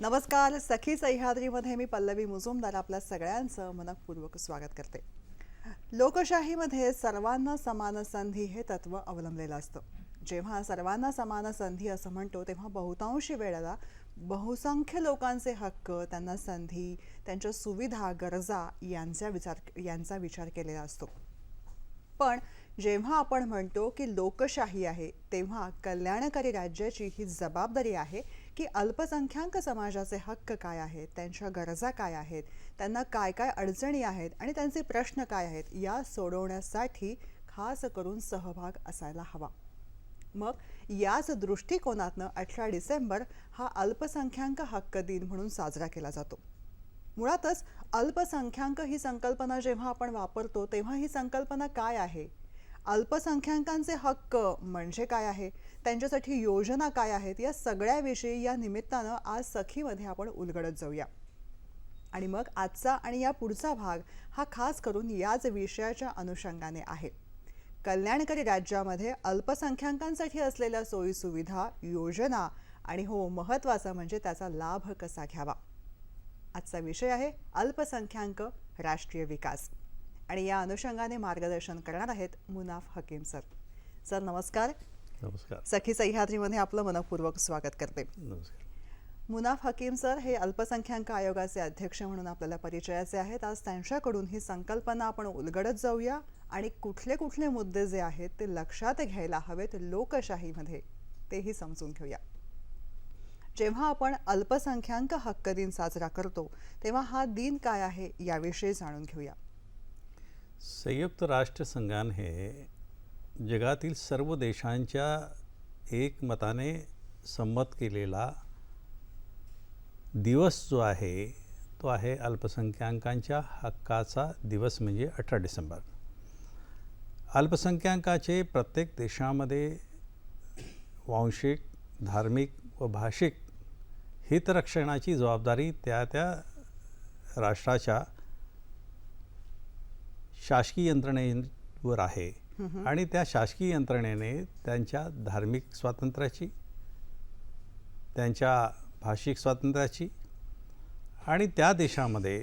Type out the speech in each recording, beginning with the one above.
नमस्कार. सखी सह्याद्रीमध्ये मी पल्लवी मुजुमदार आपल्या सगळ्यांचं मनपूर्वक स्वागत करते. लोकशाहीमध्ये सर्वांना समान संधी हे तत्व अवलंबलेलं असतं. जेव्हा सर्वांना समान संधी असं म्हणतो तेव्हा बहुतांशी वेळेला बहुसंख्य लोकांचे हक्क, त्यांना संधी, त्यांच्या सुविधा, गरजा यांचा विचार केलेला असतो. पण जेव्हा आपण म्हणतो की लोकशाही आहे तेव्हा कल्याणकारी राज्याची ही जबाबदारी आहे की अल्पसंख्याक समाजाचे हक्क काय आहेत, त्यांच्या गरजा काय आहेत, त्यांना काय काय अडचणी आहेत आणि त्यांचे प्रश्न काय आहेत या सोडवण्यासाठी खास करून सहभाग असायला हवा. मग याच दृष्टिकोनातनं 18 डिसेंबर हा अल्पसंख्याक हक्क दिन म्हणून साजरा केला जातो. मुळातच अल्पसंख्याक ही संकल्पना जेव्हा आपण वापरतो तेव्हा ही संकल्पना काय आहे, अल्पसंख्याकांचे हक्क म्हणजे काय आहे, त्यांच्यासाठी योजना काय आहेत, या सगळ्याविषयी या निमित्तानं आज सखीमध्ये आपण उलगडत जाऊया. आणि मग आजचा आणि या पुढचा भाग हा खास करून याच विषयाच्या अनुषंगाने आहे. कल्याणकारी राज्यामध्ये अल्पसंख्याकांसाठी असलेल्या सोयीसुविधा, योजना आणि हो महत्त्वाचा म्हणजे त्याचा लाभ कसा घ्यावा. आजचा विषय आहे अल्पसंख्याक राष्ट्रीय विकास आणि या अनुषंगाने मार्गदर्शन करणार आहेत मुनाफ हकीम सर. सर नमस्कार. नमस्कार. सखी सह्याद्रीमध्ये आपलं मनपूर्वक स्वागत करते. नमस्कार. मुनाफ हकीम सर हे अल्पसंख्याक आयोगाचे अध्यक्ष म्हणून आपल्याला परिचयाचे आहेत. आज त्यांच्याकडून ही संकल्पना आपण उलगडत जाऊया आणि कुठले कुठले मुद्दे जे आहेत ते लक्षात घ्यायला हवेत लोकशाहीमध्ये तेही समजून घेऊया. जेव्हा आपण अल्पसंख्याक हक्क दिन साजरा करतो तेव्हा हा दिन काय आहे याविषयी जाणून घेऊया. संयुक्त राष्ट्रसंघाने जगातील सर्व देशांच्या एकमताने संमत केलेला दिवस जो आहे तो आहे अल्पसंख्याकांच्या हक्काचा दिवस म्हणजे 18 डिसेंबर. अल्पसंख्याकाचे प्रत्येक देशामध्ये वांशिक, धार्मिक व भाषिक हितरक्षणाची जबाबदारी त्या राष्ट्राच्या शासकीय यंत्रणेवर आहे आणि त्या शासकीय यंत्रणेने त्यांच्या धार्मिक स्वातंत्र्याची, त्यांच्या भाषिक स्वातंत्र्याची आणि त्या देशामध्ये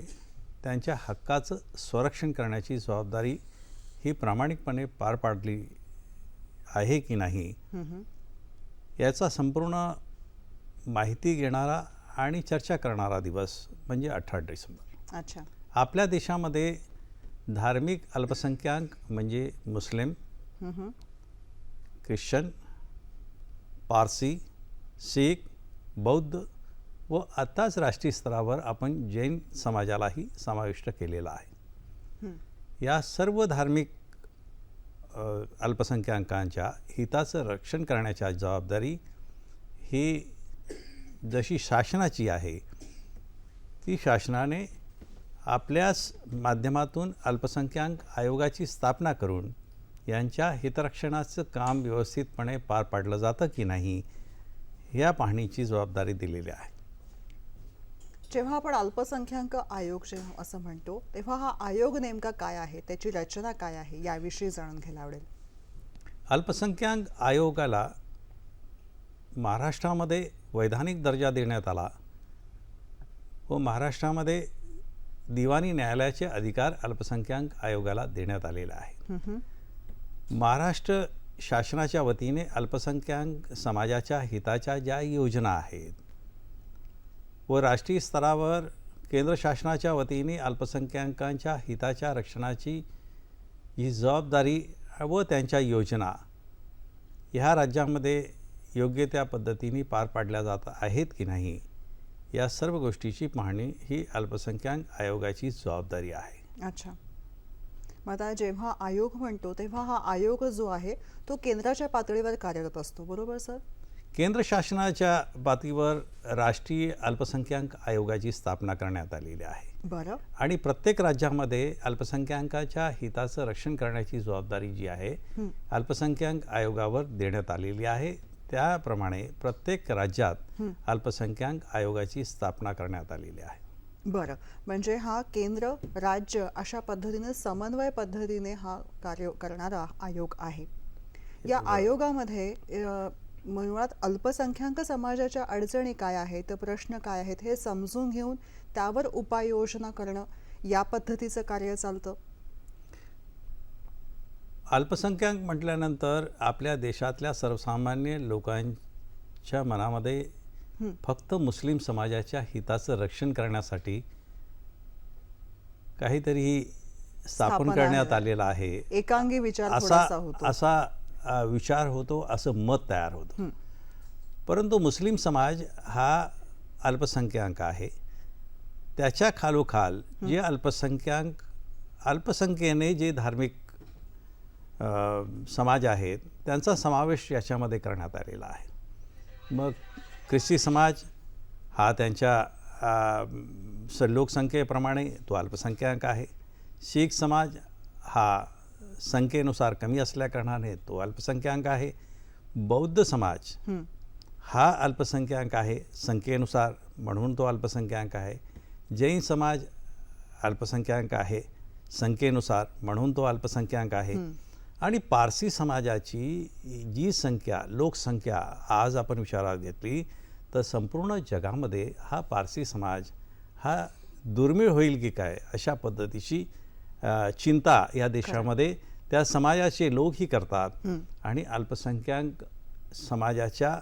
त्यांच्या हक्काचं संरक्षण करण्याची जबाबदारी ही प्रामाणिकपणे पार पाडली आहे की नाही याचा संपूर्ण माहिती घेणारा आणि चर्चा करणारा दिवस म्हणजे 18 डिसेंबर. अच्छा. आपल्या देशामध्ये धार्मिक अल्पसंख्याक म्हणजे मुस्लिम, ख्रिश्चन, पारसी, शीख, बौद्ध व आत्ताच राष्ट्रीय स्तरावर आपण जैन समाजालाही समाविष्ट केलेला आहे. या सर्व धार्मिक अल्पसंख्याकांच्या हिताचं रक्षण करण्याची जबाबदारी ही जशी शासनाची आहे ती शासनाने आपल्याच माध्यमातून अल्पसंख्याक आयोगाची स्थापना करून यांच्या हितरक्षणाचं काम व्यवस्थितपणे पार पाडलं जातं की नाही या पाहणीची जबाबदारी दिलेली आहे. जेव्हा आपण अल्पसंख्याक आयोग जेव्हा असं म्हणतो तेव्हा हा आयोग नेमका काय आहे, त्याची रचना काय आहे याविषयी जाणून घ्यायला आवडेल. अल्पसंख्याक आयोगाला महाराष्ट्रामध्ये वैधानिक दर्जा देण्यात आला व महाराष्ट्रामध्ये दिवाणी न्यायालयाचे अधिकार अल्पसंख्याक आयोगाला देण्यात आलेले आहे. महाराष्ट्र शासनाच्या वतीने अल्पसंख्याक समाजाच्या हिताच्या ज्या योजना आहेत व राष्ट्रीय स्तरावर केंद्र शासनाच्या वतीने अल्पसंख्याकांच्या हिताच्या रक्षणाची ही जबाबदारी व त्यांच्या योजना ह्या राज्यामध्ये योग्य त्या पद्धतीने पार पाडल्या जात आहेत की नाही या सर्व गोष्टीची पाहणी ही अल्पसंख्याक आयोगाची जबाबदारी आहे. अच्छा. मग आता जेव्हा आयोग म्हणतो तेव्हा हा आयोग जो आहे तो केंद्राच्या पातळीवर कार्यरत असतो, बरोबर सर? केंद्र शासनाच्या पातळीवर राष्ट्रीय अल्पसंख्याक आयोगाची स्थापना करण्यात आलेली आहे. बरं. आणि प्रत्येक राज्यामध्ये अल्पसंख्याकाच्या हिताचं रक्षण करण्याची जबाबदारी जी आहे अल्पसंख्याक आयोगावर देण्यात आलेली आहे. त्याप्रमाणे प्रत्येक राज्यात अल्पसंख्याक आयोगाची स्थापना करण्यात आलेली आहे. बरं. म्हणजे हा केंद्र राज्य अशा पद्धतीने समन्वय पद्धतीने हा कार्य करणारा आयोग आहे. या आयोगामध्ये मुळात अल्पसंख्याक समाजाच्या अडचणी काय आहेत, प्रश्न काय आहेत हे समजून घेऊन त्यावर उपाययोजना करणं, या पद्धतीचं कार्य चालतं. अल्पसंख्याक म्हटल्यानंतर आपल्या देशातल्या सर्वसामान्य लोकांच्या मनामध्ये फक्त मुस्लिम समाजाच्या हिताचं रक्षण करण्यासाठी काहीतरी स्थापन स्थापना करण्यात आहे. आलेला आहे एकांगी विचार थोडासा असा होतो. असा विचार होतो, असं मत तयार होतं. परंतु मुस्लिम समाज हा अल्पसंख्याक आहे. त्याच्या खालोखाल जे अल्पसंख्येने जे धार्मिक समाज आहेत त्यांचा समावेश याच्यामध्ये करण्यात आलेला आहे. मग ख्रिस्ती समाज हा त्यांच्या लोकसंख्येप्रमाणे तो अल्पसंख्याक आहे. शीख समाज हा संख्येनुसार कमी असल्याकारणाने तो अल्पसंख्याक आहे. बौद्ध समाज हा अल्पसंख्याक आहे संख्येनुसार, म्हणून तो अल्पसंख्याक आहे. जैन समाज अल्पसंख्याक आहे संख्येनुसार, म्हणून तो अल्पसंख्याक आहे. आणि पारसी समाजाची जी लोकसंख्या आज आपण विचारात घेतली तर संपूर्ण जगामध्ये हा पारसी समाज हा दुर्मिळ होईल की काय अशा पद्धतीची चिंता या देशामध्ये त्या समाजाचे लोकही करतात. आणि अल्पसंख्याक समाजाच्या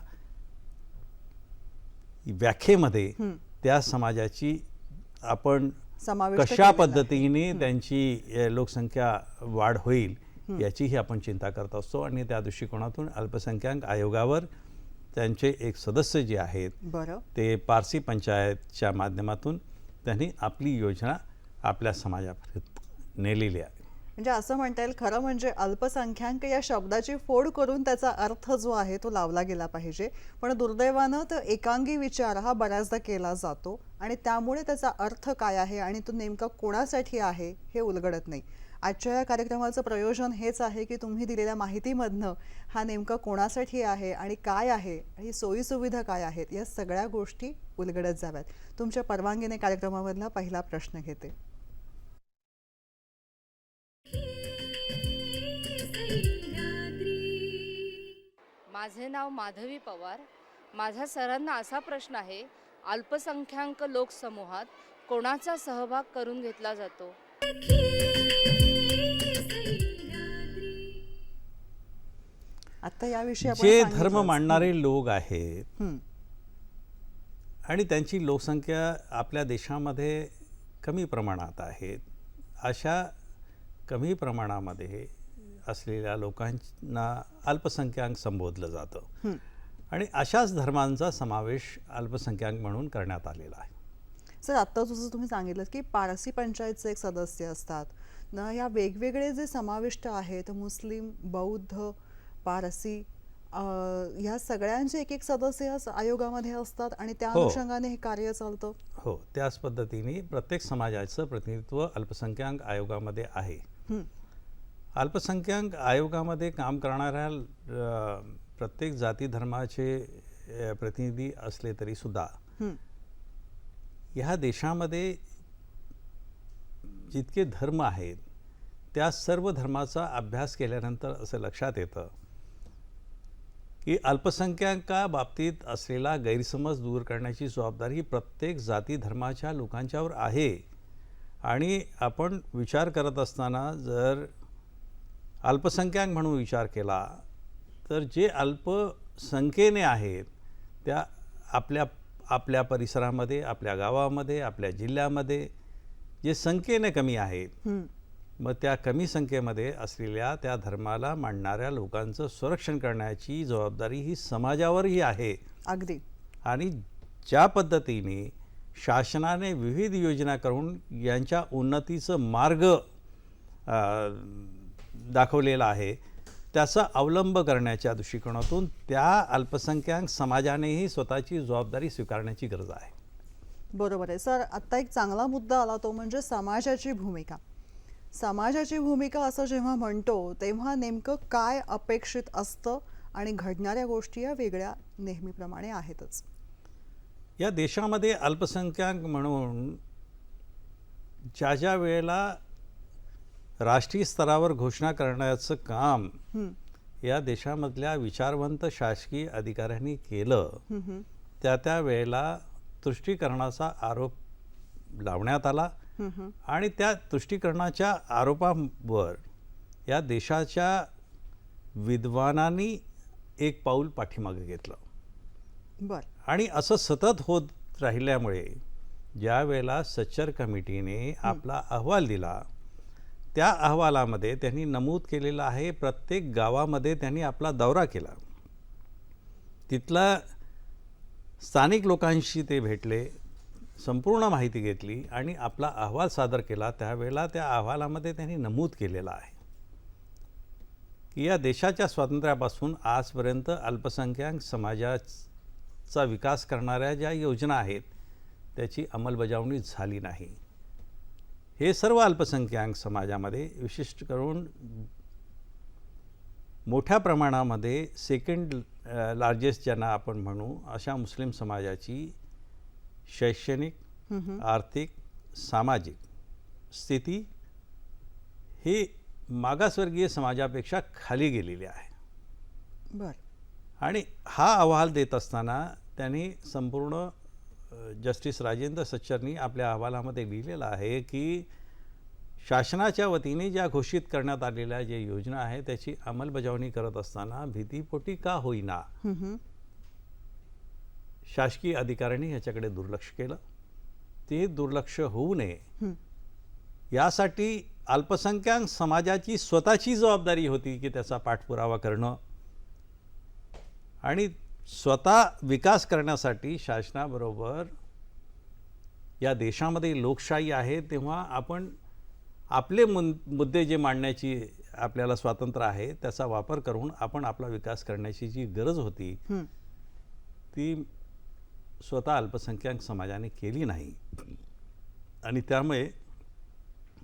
व्याख्येमध्ये त्या समाजाची आपण कशा पद्धतीने त्यांची लोकसंख्या वाढ होईल याचीही आपण चिंता करत असतो. आणि त्या दृष्टिकोनातून अल्पसंख्याक आयोगावर त्यांचे एक सदस्य जे आहेत ते पारसी पंचायतच्या माध्यमातून त्यांनी आपली योजना आपल्या समाजापर्यंत नेलेली आहे. म्हणजे असं म्हणता येईल खरं म्हणजे अल्पसंख्याक या शब्दाची फोड करून त्याचा अर्थ जो आहे तो लावला गेला पाहिजे. पण दुर्दैवानं तर एकांगी विचार हा बऱ्याचदा केला जातो आणि त्यामुळे त्याचा अर्थ काय आहे आणि तो नेमका कोणासाठी आहे हे उलगडत नाही. आजच्या या कार्यक्रमाचं प्रयोजन हेच आहे की तुम्ही दिलेल्या माहितीमधनं हा नेमका कोणासाठी आहे आणि काय आहे आणि सोयीसुविधा काय आहेत या सगळ्या गोष्टी उलगडत जाव्यात. तुमच्या परवानगीने कार्यक्रमामधला पहिला प्रश्न घेते. माझे नाव माधवी पवार. माझा सरांना असा प्रश्न आहे, अल्पसंख्याक लोकसमूहात कोणाचा सहभाग करून घेतला जातो? आता याविषयी आपण जे सांगितलंच. धर्म मानणारे लोक आहेत आणि त्यांची लोकसंख्या आपल्या देशामध्ये कमी प्रमाणात आहेत, अशा कमी प्रमाणामध्ये असलेल्या लोकांना अल्पसंख्याक संबोधलं जातं. आणि अशाच धर्मांचा समावेश अल्पसंख्याक म्हणून करण्यात आलेला आहे. सर, आत्ता जसं तुम्ही सांगितलं की पारसी पंचायतचे एक सदस्य असतात ना, या वेगवेगळे जे समाविष्ट आहेत मुस्लिम, बौद्ध, पारसी, ह्या सगळ्यांचे एक एक सदस्य आयोगामध्ये असतात आणि त्या अनुषंगाने हे कार्य चालतं. हो, त्याच पद्धतीने प्रत्येक समाजाचं प्रतिनिधित्व अल्पसंख्याक आयोगामध्ये आहे. अल्पसंख्याक आयोगामध्ये काम करणाऱ्या प्रत्येक जाती धर्माचे प्रतिनिधी असले तरी सुद्धा ह्या देशामध्ये जितके धर्म आहेत त्या सर्व धर्माचा अभ्यास केल्यानंतर असं लक्षात येतं की अल्पसंख्याकाबाबतीत असलेला गैरसमज दूर करण्याची जबाबदारी प्रत्येक जाती धर्माच्या लोकांच्यावर आहे. आणि आपण विचार करत असताना जर अल्पसंख्याक म्हणून विचार केला तर जे अल्पसंख्येने आहेत त्या आपल्या परिसरामध्ये, आपल्या गावामध्ये, आपल्या जिल्ह्यामध्ये जे संख्येने कमी आहेत, मग त्या कमी संख्येमध्ये असलेल्या त्या धर्माला मानणाऱ्या लोकांचं संरक्षण करण्याची जबाबदारी ही समाजावरही आहे. अगदी. आणि ज्या पद्धतीने शासनाने विविध योजना करून यांच्या उन्नतीचं मार्ग दाखवलेला आहे त्याचा अवलंब करण्याच्या दृष्टिकोनातून त्या अल्पसंख्याक समाजानेही स्वतःची जबाबदारी स्वीकारण्याची गरज आहे. बरोबर आहे सर. आत्ता एक चांगला मुद्दा आला तो म्हणजे समाजाची भूमिका. समाजाची भूमिका असं जेव्हा म्हणतो तेव्हा नेमकं काय अपेक्षित असतं आणि घडणाऱ्या गोष्टी या वेगळ्या नेहमीप्रमाणे आहेतच. या देशामध्ये अल्पसंख्याक म्हणून ज्या वेळेला राष्ट्रीय स्तरावर घोषणा करण्याचं काम या देशामधल्या विचारवंत शासकीय अधिकाऱ्यांनी केलं त्या वेळेला तुष्टीकरणाचा आरोप लावण्यात आला आणि त्या तुष्टीकरणाच्या आरोपावर या देशाच्या विद्वानांनी एक पाऊल पाठीमागे घेतलं. बर. आणि असं सतत होत राहिल्यामुळे ज्या वेळेला सच्चर कमिटीने आपला अहवाल दिला त्या अहवालामध्ये त्यांनी नमूद केलेलं आहे, प्रत्येक गावामध्ये त्यांनी आपला दौरा केला, तिथला स्थानिक लोकांशी ते भेटले, संपूर्ण माहिती घेतली आणि आपला अहवाल सादर केला. त्यावेळेला त्या अहवालामध्ये त्यांनी नमूद केलेलं आहे की या देशाच्या स्वातंत्र्यापासून आजपर्यंत अल्पसंख्याक समाजाचा विकास करणाऱ्या ज्या योजना आहेत त्याची अंमलबजावणी झाली नाही. हे सर्व अल्पसंख्याक समाजामध्ये विशिष्ट करून मोठ्या प्रमाणामध्ये सेकंड लार्जेस्ट ज्यांना आपण म्हणू अशा मुस्लिम समाजाची शैक्षणिक, आर्थिक, सामाजिक स्थिती ही मागासवर्गीय समाजापेक्षा खाली गेलेली आहे. बर. आणि हा अहवाल देत असताना त्यांनी संपूर्ण जस्टिस राजेंद्र सच्चरनी आपल्या अहवालामध्ये लिहिलेलं आहे की शासनाच्या वतीने ज्या घोषित करण्यात आलेल्या ज्या योजना आहेत त्याची अंमलबजावणी करत असताना भीतीपोटी का होईना शासकीय अधिकाऱ्यांनी याच्याकडे दुर्लक्ष केलं. ते दुर्लक्ष होऊ नये यासाठी अल्पसंख्याक समाजाची स्वतःची जबाबदारी होती की त्याचा पाठपुरावा करणं आणि स्वतः विकास करण्यासाठी शासनाबरोबर या देशामध्ये लोकशाही आहे तेव्हा आपण आपले मुद्दे जे मांडण्याची आपल्याला स्वातंत्र्य आहे त्याचा वापर करून आपण आपला विकास करण्याची जी गरज होती ती स्वतः अल्पसंख्याक समाजाने केली नाही आणि त्यामुळे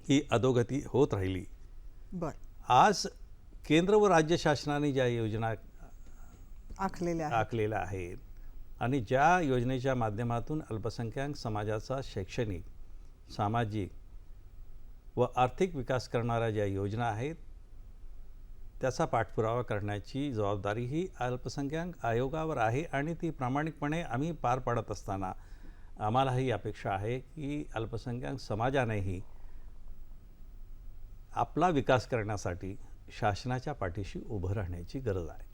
ही अधोगती होत राहिली. बर. आज केंद्र व राज्य शासनाने ज्या योजना आखलेल्या आहेत आणि ज्या योजनेच्या माध्यमातून अल्पसंख्याक समाजाचा शैक्षणिक, सामाजिक व आर्थिक विकास करणाऱ्या ज्या योजना आहेत त्याचा पाठपुरावा करण्याची जबाबदारी ही अल्पसंख्याक आयोगावर आहे आणि ती प्रामाणिकपणे आम्ही पार पाडत असताना आम्हाला ही अपेक्षा आहे की अल्पसंख्याक समाजानेही आपला विकास करण्यासाठी शासनाच्या पाठीशी उभं राहण्याची गरज आहे.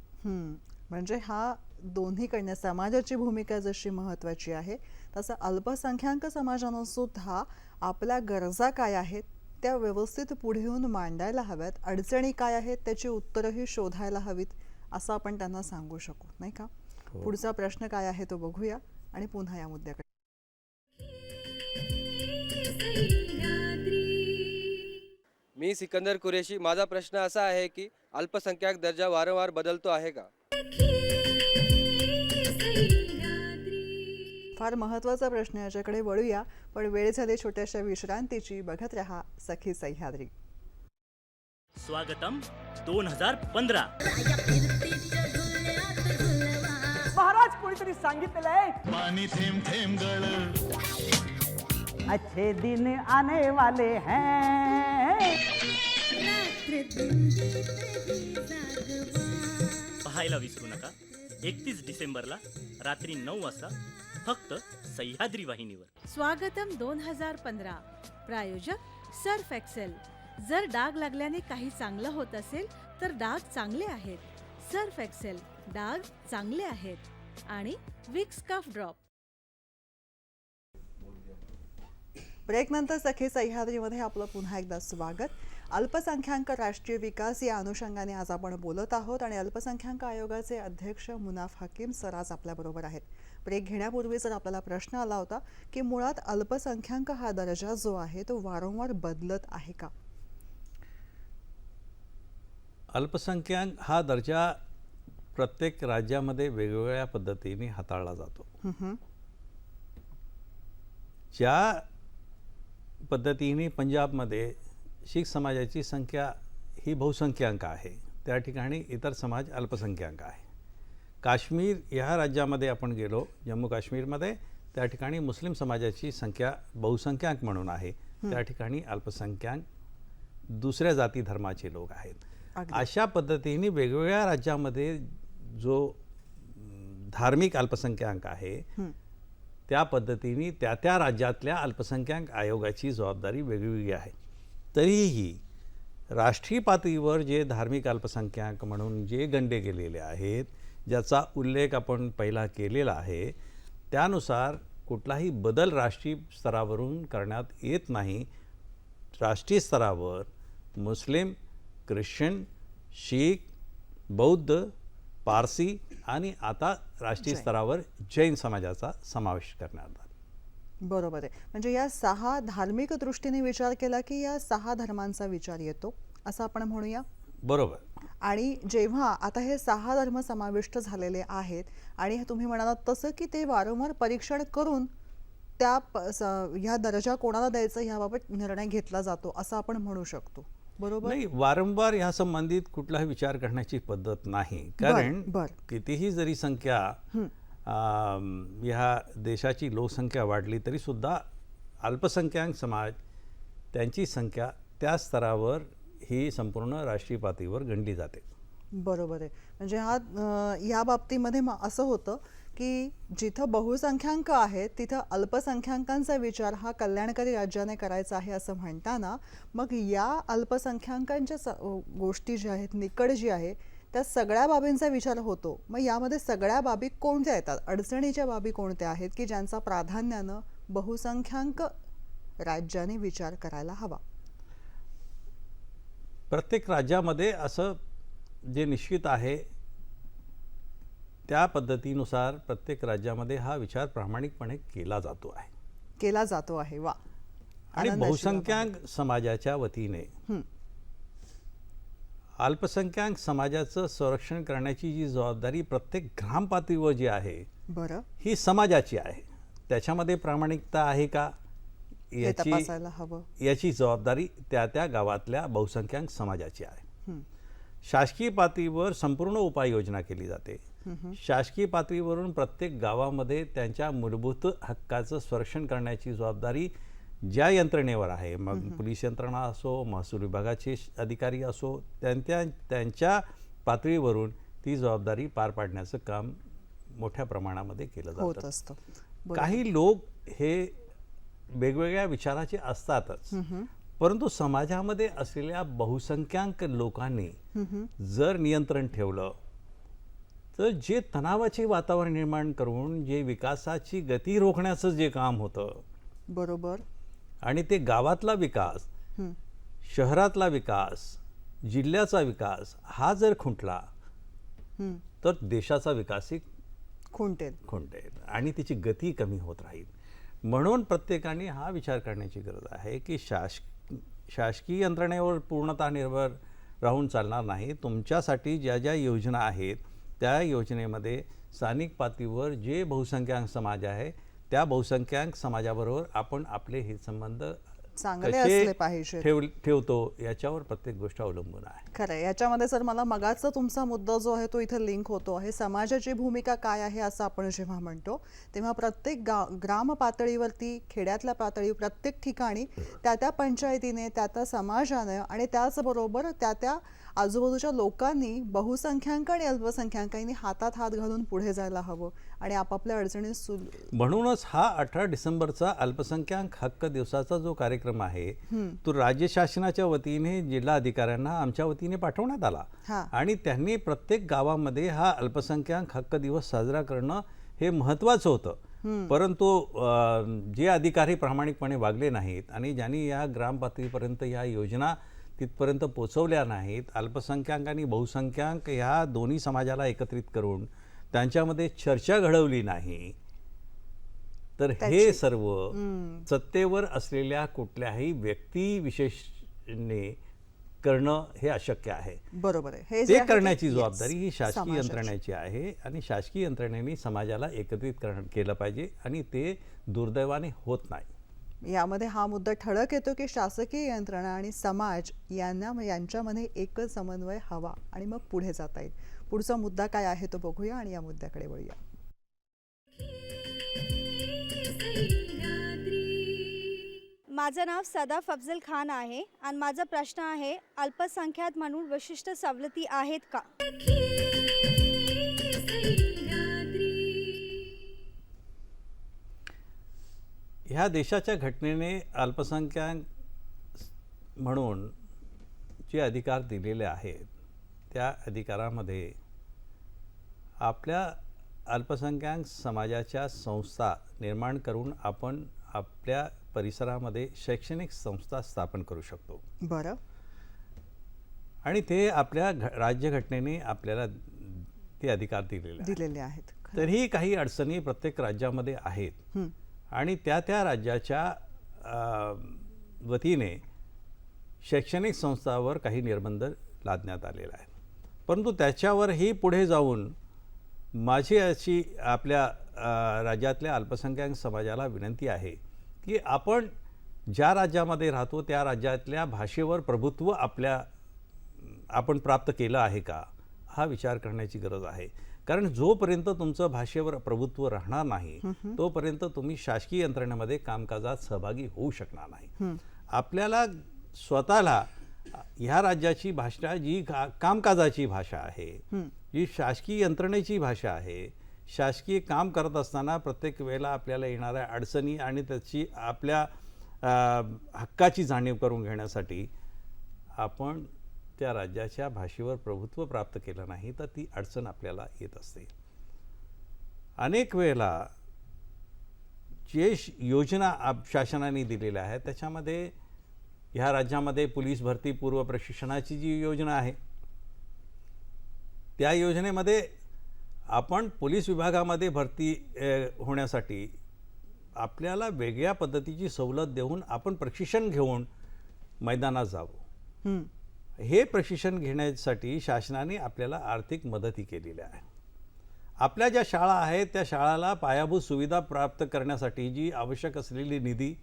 म्हणजे हा दोन्हीकडनं समाजाची भूमिका जशी महत्त्वाची आहे तसं अल्पसंख्याक समाजानं सुद्धा आपल्या गरजा काय आहेत त्या व्यवस्थित पुढे येऊन मांडायला हव्यात, अडचणी काय आहेत त्याची उत्तरंही शोधायला हवीत असं आपण त्यांना सांगू शकू, नाही का? पुढचा प्रश्न काय आहे तो बघूया आणि पुन्हा या मुद्द्याकडे. मी सिकंदर कुरेशी. माझा प्रश्न असा आहे की अल्पसंख्याक दर्जा वारंवार बदलतो आहे का? फार महत्त्वाचा प्रश्न, याच्याकडे वळूया पण वेळ झाली छोट्याशा विश्रांतीची. बघत रहा सखी सह्याद्री. स्वागतम 2015. महाराज कोणीतरी सांगितलंय पानी थेंब थेंब गळ अच्छे दिन आने वाले हैं. पाहायला विसरू नका 31 डिसेंबरला रात्री 9 वाजता फक्त सह्याद्री वाहिनीवर. स्वागतम 2015. प्रायोजक सर्फ एक्सेल. जर डाग लागल्याने काही चांगलं होत असेल तर डाग चांगले आहेत. सर्फ एक्सेल, डाग चांगले आहेत. आणि विक्स कफ ड्रॉप. ब्रेकनंतर सखी सह्याद्रीमध्ये आपलं पुन्हा एकदा स्वागत. अल्पसंख्याक राष्ट्रीय विकास या अनुषंगाने आज आपण बोलत आहोत आणि अल्पसंख्याक आयोगाचे अध्यक्ष मुनाफ हकीम सर आज आपल्याबरोबर आहेत. ब्रेक घेण्यापूर्वी जर आपल्याला प्रश्न आला होता की मुळात अल्पसंख्याक हा दर्जा जो आहे तो वारंवार बदलत आहे का? अल्पसंख्याक हा दर्जा प्रत्येक राज्यामध्ये वेगवेगळ्या पद्धतीने हाताळला जातो. ज्या पद्धतीने पंजाबमध्ये शीख समाजाची संख्या ही बहुसंख्याक आहे त्या ठिकाणी इतर समाज अल्पसंख्याक आहे. काश्मीर ह्या राज्यामध्ये आपण गेलो, जम्मू काश्मीरमध्ये, त्या ठिकाणी मुस्लिम समाजाची संख्या बहुसंख्याक म्हणून आहे, त्या ठिकाणी अल्पसंख्याक दुसऱ्या जाती धर्माचे लोक आहेत. अगदी. अशा पद्धतीने वेगवेगळ्या राज्यामध्ये जो धार्मिक अल्पसंख्याक आहे त्या पद्धतीने त्या राज्यातल्या अल्पसंख्याक आयोगाची जबाबदारी वेगवेगळी आहे. तरीही राष्ट्रीय पातळीवर जे धार्मिक अल्पसंख्याक म्हणून जे गणले गेलेले आहेत, ज्याचा उल्लेख आपण पहिला केलेला आहे, त्यानुसार कुठलाही बदल राष्ट्रीय स्तरावरून करण्यात येत नाही. राष्ट्रीय स्तरावर मुस्लिम, ख्रिश्चन, शीख, बौद्ध, पारसी आणि आता राष्ट्रीय स्तरावर जैन समाजाचा समावेश करण्यात आला. बरोबर आहे. म्हणजे या 6 धार्मिक दृष्टीने विचार केला की या 6 धर्मांचा विचार येतो असं आपण म्हणूया. बरोबर. आणि जेव्हा आता हे 6 धर्म समाविष्ट झालेले आहेत आणि तुम्ही म्हणालात तसं की ते वारंवार परीक्षण करून त्या ह्या दर्जा कोणाला द्यायचा याबाबत निर्णय घेतला जातो असं आपण म्हणू शकतो. बरोबर. नाही, वारंवार या संबंधित कुठलाही विचार करण्याची पद्धत नाही. कारण कितीही जरी संख्या ह्या देशाची लोकसंख्या वाढली तरी सुद्धा अल्पसंख्याक समाज त्यांची संख्या त्या स्तरावर ही संपूर्ण राष्ट्रीय पातळीवर गणली जाते. बरोबर आहे. म्हणजे या बाबतीमध्ये असं होतं की जिथं बहुसंख्याक आहेत तिथं अल्पसंख्याकांचा विचार हा कल्याणकारी राज्याने करायचा आहे असं म्हणताना मग या अल्पसंख्याकांच्या गोष्टी ज्या आहेत, निकड जी आहे, त्या सगळ्या बाबींचा विचार होतो. मग यामध्ये सगळ्या बाबी कोणत्या येतात, अडचणीच्या बाबी कोणत्या आहेत की ज्यांचा प्राधान्यानं बहुसंख्याक राज्याने विचार करायला हवा? प्रत्येक राज्यामध्ये असं जे निश्चित आहे त्या पद्धतीनुसार प्रत्येक राज्यामध्ये हा विचार प्रामाणिकपणे केला जातो आहे. वा. आणि बहुसंख्याक समाजाच्या वतीने अल्पसंख्याक समाजाचं संरक्षण करण्याची जी जबाबदारी प्रत्येक ग्राम पातळीवर जी आहे बरं ही समाजाची आहे. त्याच्यामध्ये प्रामाणिकता आहे का तपासायला हवं. याची जबाबदारी त्या गावातल्या बहुसंख्याक समाजाची आहे. शासकीय पातळीवर संपूर्ण उपाययोजना केली जाते. शासकीय पातळीवरून प्रत्येक गावामध्ये त्यांच्या मूलभूत हक्काचं संरक्षण करण्याची जबाबदारी ज्या यंत्रणेवर आहे, मग पोलीस यंत्रणा असो, महसूल विभागाचे अधिकारी असो, त्यांच्या पातळीवरून ती जबाबदारी पार पाडण्याचं काम मोठ्या प्रमाणामध्ये केलं जात असतं. काही लोक हे वेगवेगळ्या विचाराचे असतातच, परंतु समाजामध्ये असलेल्या बहुसंख्याक लोकांनी जर नियंत्रण ठेवलं तर जे तणावाचे वातावरण निर्माण करून जे विकासाची गती रोखण्याचं जे काम होतं, बरोबर, आणि ते गावातला विकास, शहरातला विकास, जिल्ह्याचा विकास हा जर खुंटला तर देशाचा विकासही खुंटेल आणि त्याची गती कमी होत राहील. म्हणून प्रत्येकाने हा विचार करण्याची गरज आहे की शासकीय यंत्रणेवर पूर्णतः निर्भर राहून चालणार नाही. तुमच्यासाठी ज्या ज्या योजना आहेत त्या योजनेमध्ये स्थानिक पातळीवर जे बहुसंख्याक समाज आहे त्या बहुसंख्याक समाजाबरोबर आपण आपले हितसंबंध चांगले असले पाहिजे ठेवतो याच्यावर प्रत्येक गोष्ट अवलंबून आहे. खरं. याच्यामध्ये सर मला मगाचा तुमचा मुद्दा जो आहे तो इथं लिंक होतो आहे. समाजाची भूमिका काय आहे असं आपण जेव्हा म्हणतो तेव्हा प्रत्येक ग्राम पातळीवरती, खेड्यातल्या पातळी, प्रत्येक ठिकाणी त्या पंचायतीने, त्या समाजाने आणि त्याचबरोबर त्या आजूबाजूच्या लोकांनी बहुसंख्याक आणि अल्पसंख्याकांनी हातात हात घालून पुढे जायला हवं आणि आपापल्या अडचणी म्हणूनच हा 18 डिसेंबरचा अल्पसंख्याक हक्क दिवसाचा जो कार्यक्रम आहे तो राज्य शासनाच्या वतीने जिल्हा अधिकाऱ्यांना आमच्या वतीने पाठवण्यात आला आणि त्यांनी प्रत्येक गावामध्ये हा अल्पसंख्याक हक्क दिवस साजरा करणं हे महत्त्वाचं होतं. परंतु जे अधिकारी प्रामाणिकपणे वागले नाहीत आणि ज्यांनी या ग्राम पातळीपर्यंत या योजना तिथपर्यंत पोचवल्या नाहीत, अल्पसंख्याक आणि बहुसंख्याक ह्या दोन्ही समाजाला एकत्रित करून त्यांच्यामध्ये चर्चा घडवली नाही, तर हे सर्व सत्तेवर असलेल्या कुठल्याही व्यक्तिविशेषने करणं हे अशक्य आहे. बरोबर आहे. ते करण्याची जबाबदारी ही शासकीय यंत्रणेची आहे आणि शासकीय यंत्रणेने समाजाला एकत्रित केलं पाहिजे आणि ते दुर्दैवाने होत नाही. यामध्ये हा मुद्दा ठळक येतो की शासकीय यंत्रणा आणि समाज यांच्यामध्ये एकच समन्वय हवा आणि मग पुढे जाता येईल. पुढचा मुद्दा काय आहे तो बघूया आणि या मुद्द्याकडे वळूया. माझं नाव सदाफ अफजल खान आहे आणि माझा प्रश्न आहे अल्पसंख्याक म्हणून विशिष्ट सवलती आहेत का? ह्या देशाच्या घटनेने अल्पसंख्याक म्हणून जे अधिकार दिलेले आहेत त्या अधिकारामध्ये आपल्या अल्पसंख्याक समाजाच्या संस्था निर्माण करून आपण आपल्या परिसरामध्ये शैक्षणिक संस्था स्थापन करू शकतो. बरं. आणि ते आपल्या राज्यघटनेने आपल्याला ते अधिकार दिलेले आहेत. तरीही काही अडचणी प्रत्येक राज्यामध्ये आहेत आणि त्या राज्याच्या वतीने शैक्षणिक संस्थांवर काही निर्बंध लादण्यात आलेला आहे. परंतु त्याच्यावरही पुढे जाऊन माझी अशी आपल्या राज्यातल्या अल्पसंख्याक समाजाला विनंती आहे की आपण ज्या राज्यामध्ये राहतो त्या राज्यातल्या भाषेवर प्रभुत्व आपण प्राप्त केलं आहे का हा विचार करण्याची गरज आहे. कारण जोपर्यंत तुमचं भाषेवर प्रभुत्व राहणार नाही तोपर्यंत तुम्ही शासकीय यंत्रणेमध्ये कामकाजात सहभागी होऊ शकणार नाही. आपल्याला स्वतःला ह्या राज्याची भाषा जी कामकाजाची भाषा आहे, जी शासकीय यंत्रणेची भाषा आहे, शासकीय काम करत असताना प्रत्येक वेळेला आपल्याला येणाऱ्या अडचणी आणि त्याची आपल्या हक्काची जाणीव करून घेण्यासाठी आपण त्या राज्याच्या भाषेवर प्रभुत्व प्राप्त केलं नाही तर ती अडचण आपल्याला येत असते. अनेक वेळेला जे योजना शासनाने दिलेल्या आहेत त्याच्यामध्ये ह्या राज्यामध्ये पोलीस भरती पूर्व प्रशिक्षणाची जी योजना आहे त्या योजनेमध्ये आपण पोलीस विभागामध्ये भरती होण्यासाठी आपल्याला वेगळ्या पद्धतीची सवलत देऊन आपण प्रशिक्षण घेऊन मैदानात जावं. हे प्रशिक्षण घेण्यासाठी शासनाने आपल्याला आर्थिक मदतही केलेली आहे. आपल्या ज्या शाळा आहेत त्या शाळाला पायाभूत सुविधा प्राप्त करण्यासाठी जी आवश्यक असलेली निधी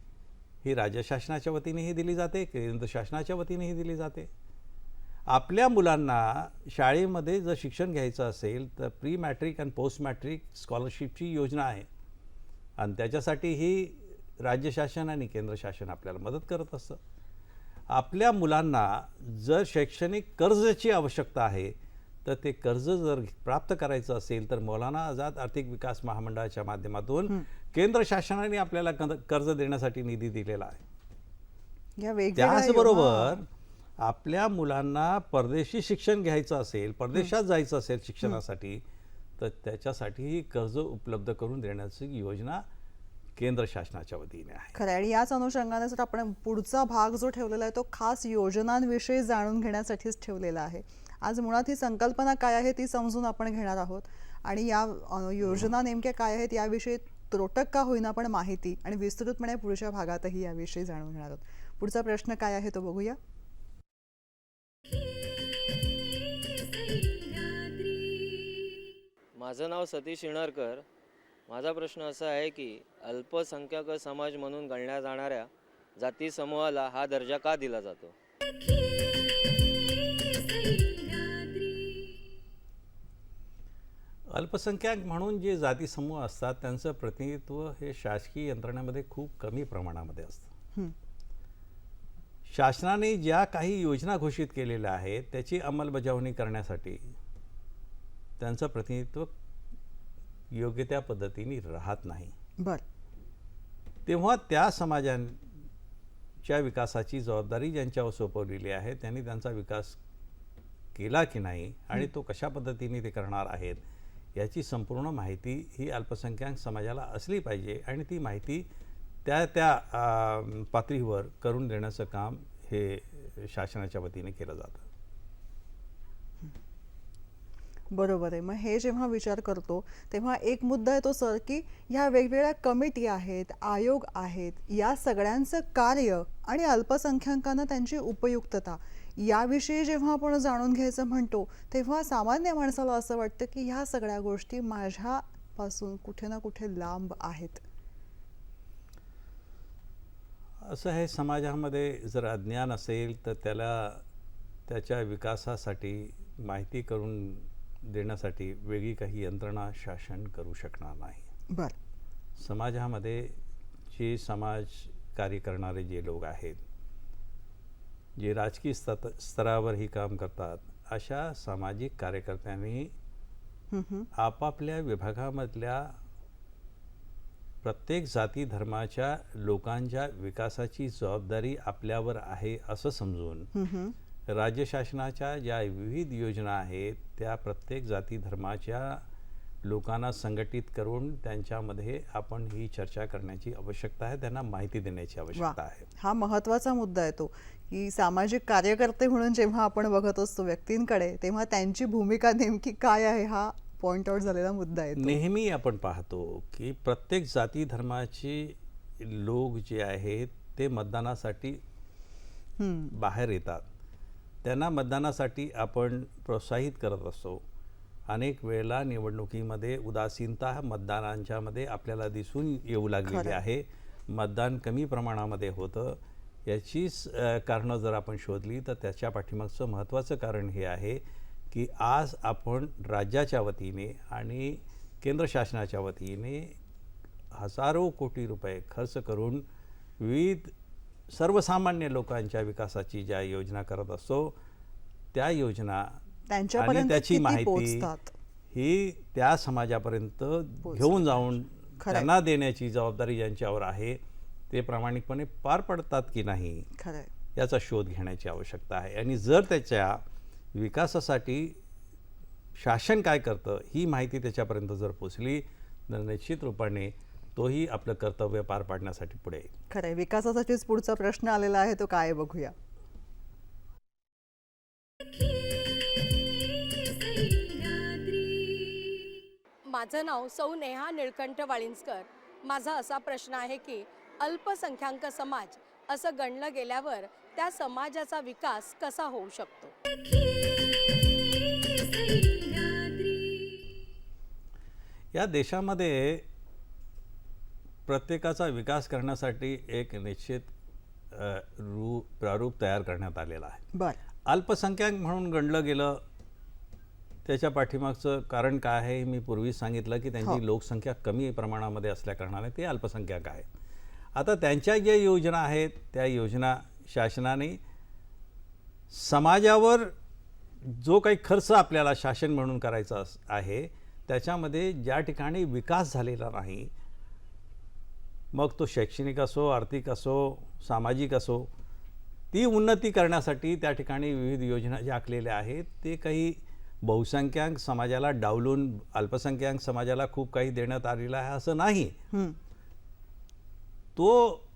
ही राज्य शासनाच्या वतीनेही दिली जाते, केंद्र शासनाच्या वतीनेही दिली जाते. आपल्या मुलांना शाळेमध्ये जर शिक्षण घ्यायचं असेल तर प्री मॅट्रिक आणि पोस्ट मॅट्रिक स्कॉलरशिपची योजना आहे आणि त्याच्यासाठीही राज्य शासन आणि केंद्र शासन आपल्याला मदत करत असतं. आपल्या मुलांना जर शैक्षणिक कर्जाची आवश्यकता आहे तर ते कर्ज जर प्राप्त करायचं असेल तर मौलाना आझाद आर्थिक विकास महामंडळाच्या माध्यमातून केंद्र शासनाने आपल्याला कर्ज देण्यासाठी निधी दिलेला आहे. त्याचबरोबर आपल्या मुलांना परदेशी शिक्षण घ्यायचं असेल, परदेशात जायचं असेल शिक्षणासाठी तर त्याच्यासाठीही कर्ज उपलब्ध करून देण्याची योजना केंद्र शासनाच्या वतीने आहे. खरं. आणि याच अनुषंगाने जर आपण पुढचा भाग जो ठेवलेला आहे तो खास योजनांविषयी जाणून घेण्यासाठीच ठेवलेला आहे. आज मुळात ही संकल्पना काय आहे ती समजून आपण घेणार आहोत आणि या योजना नेमक्या काय आहेत याविषयी त्रोटक का होईना पण माहिती आणि विस्तृतपणे पुढच्या भागातही याविषयी जाणून घेणार आहोत. पुढचा प्रश्न काय आहे तो बघूया. माझं नाव सतीश इणरकर. माझा प्रश्न असा आहे की अल्पसंख्याक समाज म्हणून गणल्या जाणाऱ्या जाती समूहाला हा दर्जा का दिला जातो? अल्पसंख्याक म्हणून जे जाती समूह असतात त्यांचं प्रतिनिधित्व हे शासकीय यंत्रणेमध्ये खूप कमी प्रमाणामध्ये असतं. शासनाने ज्या काही योजना घोषित केलेल्या आहेत त्याची अंमलबजावणी करण्यासाठी त्यांचं प्रतिनिधित्व योग्य त्या पद्धतीने राहत नाही. तेव्हा त्या समाजांच्या विकासाची जबाबदारी ज्यांच्यावर सोपवलेली आहे त्यांनी त्यांचा विकास केला की नाही आणि तो कशा पद्धतीने ते करणार आहेत याची संपूर्ण माहिती ही अल्पसंख्याक समाजाला असली पाहिजे आणि ती माहिती त्या पातळीवर करून देण्याचं काम हे शासनाच्या वतीने केलं जातं. बरोबर आहे. मग हे जेव्हा विचार करतो तेव्हा एक मुद्दा येतो सर की ह्या वेगवेगळ्या कमिटी आहेत, आयोग आहेत, या सगळ्यांचं कार्य आणि अल्पसंख्याकांना त्यांची उपयुक्तता याविषयी जेव्हा आपण जाणून घ्यायचं म्हणतो तेव्हा सामान्य माणसाला असं वाटतं की ह्या सगळ्या गोष्टी माझ्यापासून कुठे ना कुठे लांब आहेत. असं आहे, समाजामध्ये जर अज्ञान असेल तर त्याच्या विकासासाठी माहिती करून देण्यासाठी वेगळी काही यंत्रणा शासन करू शकणार नाही. बरं. समाजामध्ये जे समाज कार्य करणारे जे लोक आहेत, जे राजकीय स्तरावरही काम करतात, अशा सामाजिक कार्यकर्त्यांनी आपापल्या विभागामधल्या प्रत्येक जाती धर्माच्या लोकांच्या विकासाची जबाबदारी आपल्यावर आहे असं समजून राज्य शासनाच्या ज्या विविध योजना आहेत त्या प्रत्येक जाती धर्माच्या लोकांना संघटित करून त्यांच्यामध्ये आपण ही चर्चा करण्याची आवश्यकता आहे, त्यांना माहिती देण्याची आवश्यकता आहे. हा महत्त्वाचा मुद्दा आहे तो, की सामाजिक कार्यकर्ते म्हणून जेव्हा आपण बघत असतो व्यक्तींकडे, तेव्हा त्यांची भूमिका नेमकी काय आहे हा पॉइंट आउट झालेला मुद्दा आहे. नेहमी आपण पाहतो की प्रत्येक जाती धर्माचे लोक जे आहेत ते मतदानासाठी बाहेर येतात, त्यांना मतदानासाठी आपण प्रोत्साहित करत असतो. अनेक वेळेला निवडणुकीमध्ये उदासीनता मतदारांच्यामध्ये आपल्याला दिसून येऊ लागलेली आहे. मतदान कमी प्रमाणामध्ये होतं. याचीच कारणं जर आपण शोधली तर त्याच्या पाठीमागचं महत्त्वाचं कारण हे आहे की आज आपण राज्याच्या वतीने आणि केंद्र शासनाच्या वतीने हजारो कोटी रुपये खर्च करून विविध सर्वसामान्य लोकांच्या विकासाची ज्या योजना करत असतो त्या योजना आणि त्याची माहिती ही त्या समाजापर्यंत घेऊन जाऊन त्यांना देण्याची जबाबदारी ज्यांच्यावर आहे ते प्रामाणिकपणे पार पडतात की नाही याचा शोध घेण्याची आवश्यकता आहे. आणि जर त्याच्या विकासासाठी शासन काय करतं ही माहिती त्याच्यापर्यंत जर पोचली तर निश्चित रूपाने तोही आपलं कर्तव्य पार पाडण्यासाठी पुढे येईल. खरंय. विकासासाठीच पुढचा प्रश्न आलेला आहे, तो काय बघूया. माझं नाव सौ नेहा निळकंठ वाळिंजकर. माझा असा प्रश्न आहे की अल्पसंख्याक समाज असं गणलं गेल्यावर त्या समाजाचा विकास कसा होऊ शकतो? या देशामध्ये प्रत्येकाचा विकास करण्यासाठी एक निश्चित प्रारूप तयार करण्यात आलेला आहे. अल्पसंख्याक म्हणून गणलं गेलं त्याच्या पाठीमागचं कारण काय आहे मी पूर्वी सांगितलं की त्यांची लोकसंख्या कमी प्रमाणामध्ये असल्या कारणाने ते अल्पसंख्याक आहेत. आता त्यांच्या ज्या योजना आहेत त्या योजना शासनाने समाजावर जो काही खर्च आपल्याला शासन म्हणून करायचा आहे त्याच्यामध्ये ज्या ठिकाणी विकास झालेला नाही, मग तो शैक्षणिक असो, आर्थिक असो, सामाजिक असो, ती उन्नती करण्यासाठी त्या ठिकाणी विविध योजना ज्या आखलेल्या आहेत ते काही बहुसंख्याक समाजाला डावलून अल्पसंख्याक समाजाला खूप काही देण्यात आलेलं आहे असं नाही. तो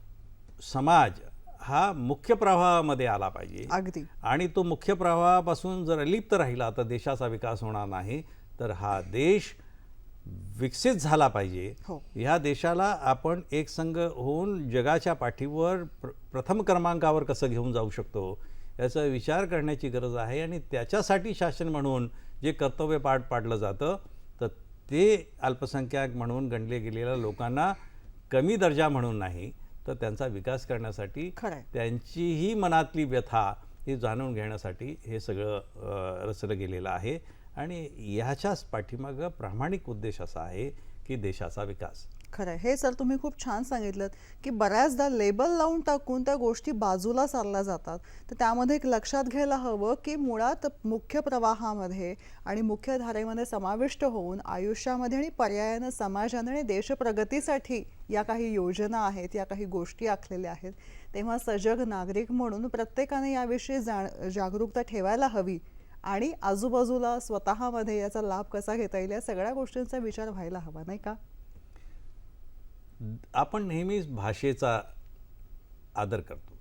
समाज हा मुख्य प्रवाहामध्ये आला पाहिजे अगदी. आणि तो मुख्य प्रवाहापासून जर अलिप्त राहिला तर देशाचा विकास होणार नाही. तर हा देश विकसित झाला पाहिजे. ह्या देशाला आपण एक संघ होऊन जगाच्या पाठीवर प्रथम क्रमांकावर कसं घेऊन जाऊ शकतो याचा विचार करण्याची गरज आहे. आणि त्याच्यासाठी शासन म्हणून जे कर्तव्य पार पाडलं जातं तर ते अल्पसंख्याक म्हणून गणले गेलेल्या लोकांना कमी दर्जा म्हणून नाही तर त्यांचा विकास करण्यासाठी त्यांचीही मनातली व्यथा हे जाणून घेण्यासाठी हे सगळं रचलं गेलेलं आहे. आणि ह्याच्याच पाठीमागं प्रामाणिक उद्देश असा आहे की देशाचा विकास. खरं आहे. हे सर तुम्ही खूप छान सांगितलं की बऱ्याचदा लेबल लावून टाकून त्या गोष्टी बाजूला सारल्या जातात. तर त्यामध्ये एक लक्षात घ्यायला हवं की मुळात मुख्य प्रवाहामध्ये आणि मुख्य धारेमध्ये समाविष्ट होऊन आयुष्यामध्ये आणि पर्यायानं समाजाने आणि देशप्रगतीसाठी या काही योजना आहेत, या काही गोष्टी आखलेल्या आहेत. तेव्हा सजग नागरिक म्हणून प्रत्येकाने याविषयी जागरूकता ठेवायला हवी आणि आजूबाजूला स्वतःमध्ये याचा लाभ कसा घेता येईल या सगळ्या गोष्टींचा विचार व्हायला हवा, नाही का? आपण नेहमीच भाषेचा आदर करतो.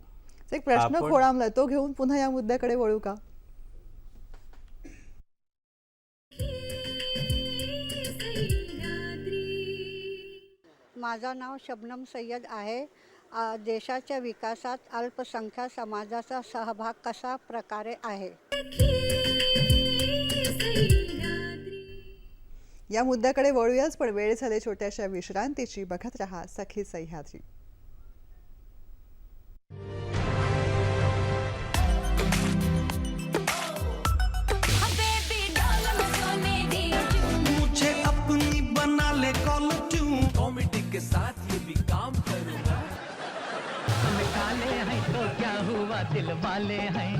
एक प्रश्न खोळंबलाय तो घेऊन पुन्हा या मुद्द्याकडे वळू का? माझं नाव शबनम सय्यद आहे. देशाच्या विकासात अल्पसंख्याक समाजाचा सहभाग कशा प्रकारे आहे? या मुद्द्याकडे वळूयाच, पण वेळ झाले छोट्याशा विश्रांतीची. बघत रहा सखी सह्याद्री. मुझे अपनी बना ले कॉलर ट्यून, कॉमेडी के साथ ये भी काम करूंगा. सेवा दिल वाले हैं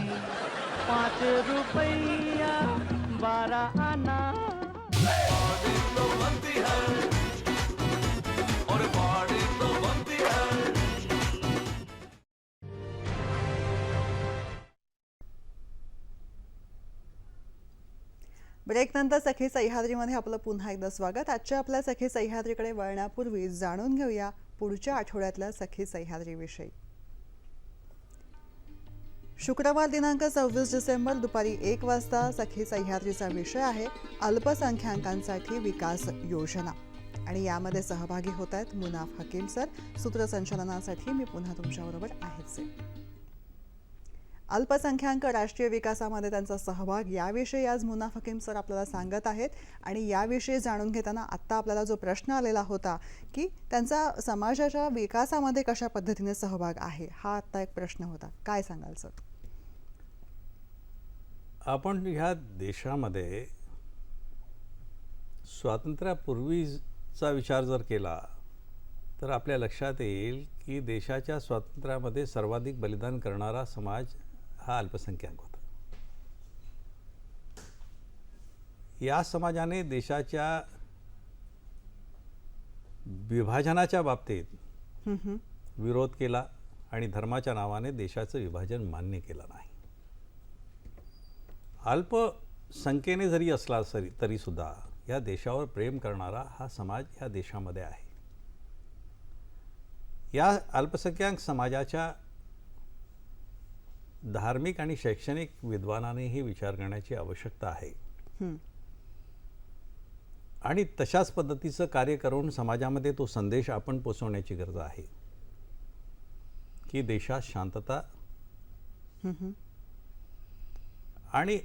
5 रुपया 12 आना ब्रेकनंतर सखी सह्याद्रीमध्ये आपलं पुन्हा एकदा स्वागत. आजच्या आपल्या सखी सह्याद्रीकडे वळण्यापूर्वी जाणून घेऊया पुढच्या आठवड्यातल्या सखी सह्याद्रीविषयी. शुक्रवार दिनांक 26 डिसेंबर दुपारी 1 वाजता सखी सह्याद्रीचा विषय आहे अल्पसंख्याकांसाठी विकास योजना आणि यामध्ये सहभागी होत आहेत मुनाफ हकीम सर. सूत्रसंचालनासाठी मी पुन्हा तुमच्याबरोबर आहेच. अल्पसंख्याक राष्ट्रीय विकासामध्ये त्यांचा सहभाग याविषयी आज मुनाफ हकीम सर आपल्याला सांगत आहेत. आणि याविषयी जाणून घेताना आत्ता आपल्याला जो प्रश्न आलेला होता की त्यांचा समाजाच्या विकासामध्ये कशा पद्धतीने सहभाग आहे, हा आत्ता एक प्रश्न होता. काय सांगाल सर? आपण ह्या देशामध्ये स्वातंत्र्यापूर्वीचा विचार जर केला तर आपल्या लक्षात येईल की देशाच्या स्वातंत्र्यामध्ये सर्वाधिक बलिदान करणारा समाज हा अल्पसंख्याक होता. या समाजाने देशाच्या विभाजनाच्या बाबतीत विरोध केला आणि धर्माच्या नावाने देशाचं विभाजन मान्य केलं नाही. अल्पसंख्येने जरी असला तरी सुद्धा या देशावर प्रेम करणारा हा समाज या देशामध्ये आहे. या अल्पसंख्याक समाजाच्या धार्मिक आणि शैक्षणिक विद्वानांनीही विचार करण्याची आवश्यकता आहे आणि तशाच पद्धतीचं कार्य करून समाजामध्ये तो संदेश आपण पोचवण्याची गरज आहे की देशात शांतता आणि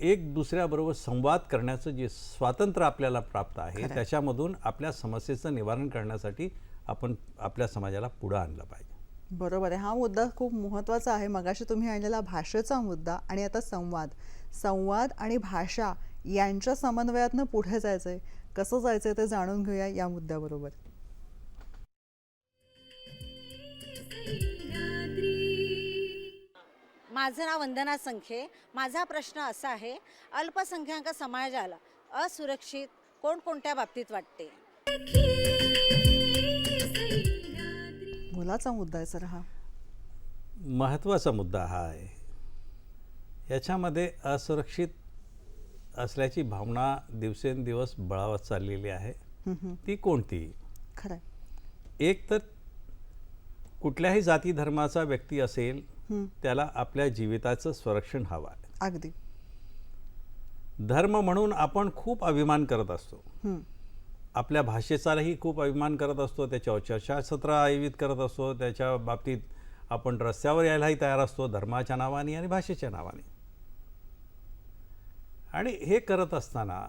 एक दुसऱ्याबरोबर संवाद करण्याचं जे स्वातंत्र्य आपल्याला प्राप्त आहे त्याच्यामधून आपल्या समस्येचं निवारण करण्यासाठी आपण आपल्या समाजाला पुढे आणलं पाहिजे. बरोबर आहे. हा मुद्दा खूप महत्त्वाचा आहे. मगाशी तुम्ही आणलेला भाषेचा मुद्दा आणि आता संवाद आणि भाषा यांच्या समन्वयातनं पुढे जायचंय. कसं जायचंय ते जाणून घेऊया या मुद्द्याबरोबर. माझं नाव वंदना संखे. माझा प्रश्न असा आहे, अल्पसंख्याक समाजाला असुरक्षित कोणकोणत्या बाबतीत वाटते? मुलाचा मुद्दा आहे सर हा. महत्त्वाचा मुद्दा हा आहे. याच्यामध्ये असुरक्षित असल्याची भावना दिवसेंदिवस बळावत चाललेली आहे. ती कोणती? खरं एक तर कुठल्याही जाती धर्माचा व्यक्ती असेल त्याला आपल्या जीविताचं संरक्षण हवं आहे. अगदी. धर्म म्हणून आपण खूप अभिमान करत असतो. आपल्या भाषेचाही खूप अभिमान करत असतो. त्याच्यावर चर्चासत्र आयोजित करत असतो. त्याच्या बाबतीत आपण रस्त्यावर यायलाही तयार असतो धर्माच्या नावाने आणि भाषेच्या नावाने. आणि हे करत असताना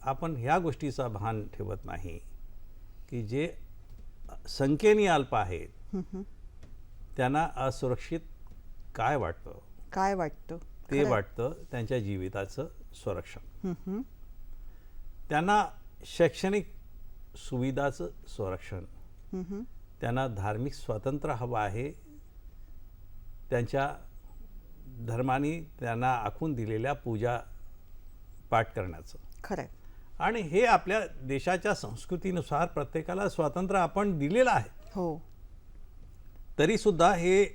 आपण ह्या गोष्टीचा भान ठेवत नाही की जे संख्येने अल्प आहेत त्यांना असुरक्षित काय वाटतं ते वाटतं त्यांच्या जीविताचं संरक्षण, त्यांना शैक्षणिक सुविधाचं संरक्षण, त्यांना धार्मिक स्वातंत्र्य हवं आहे, त्यांच्या धर्माने त्यांना आखून दिलेल्या पूजा पाठ करण्याचं. खरं. आणि हे आपल्या देशाच्या संस्कृतीनुसार प्रत्येकाला स्वातंत्र्य आपण दिलेलं आहे. हो. तरीसुद्धा हे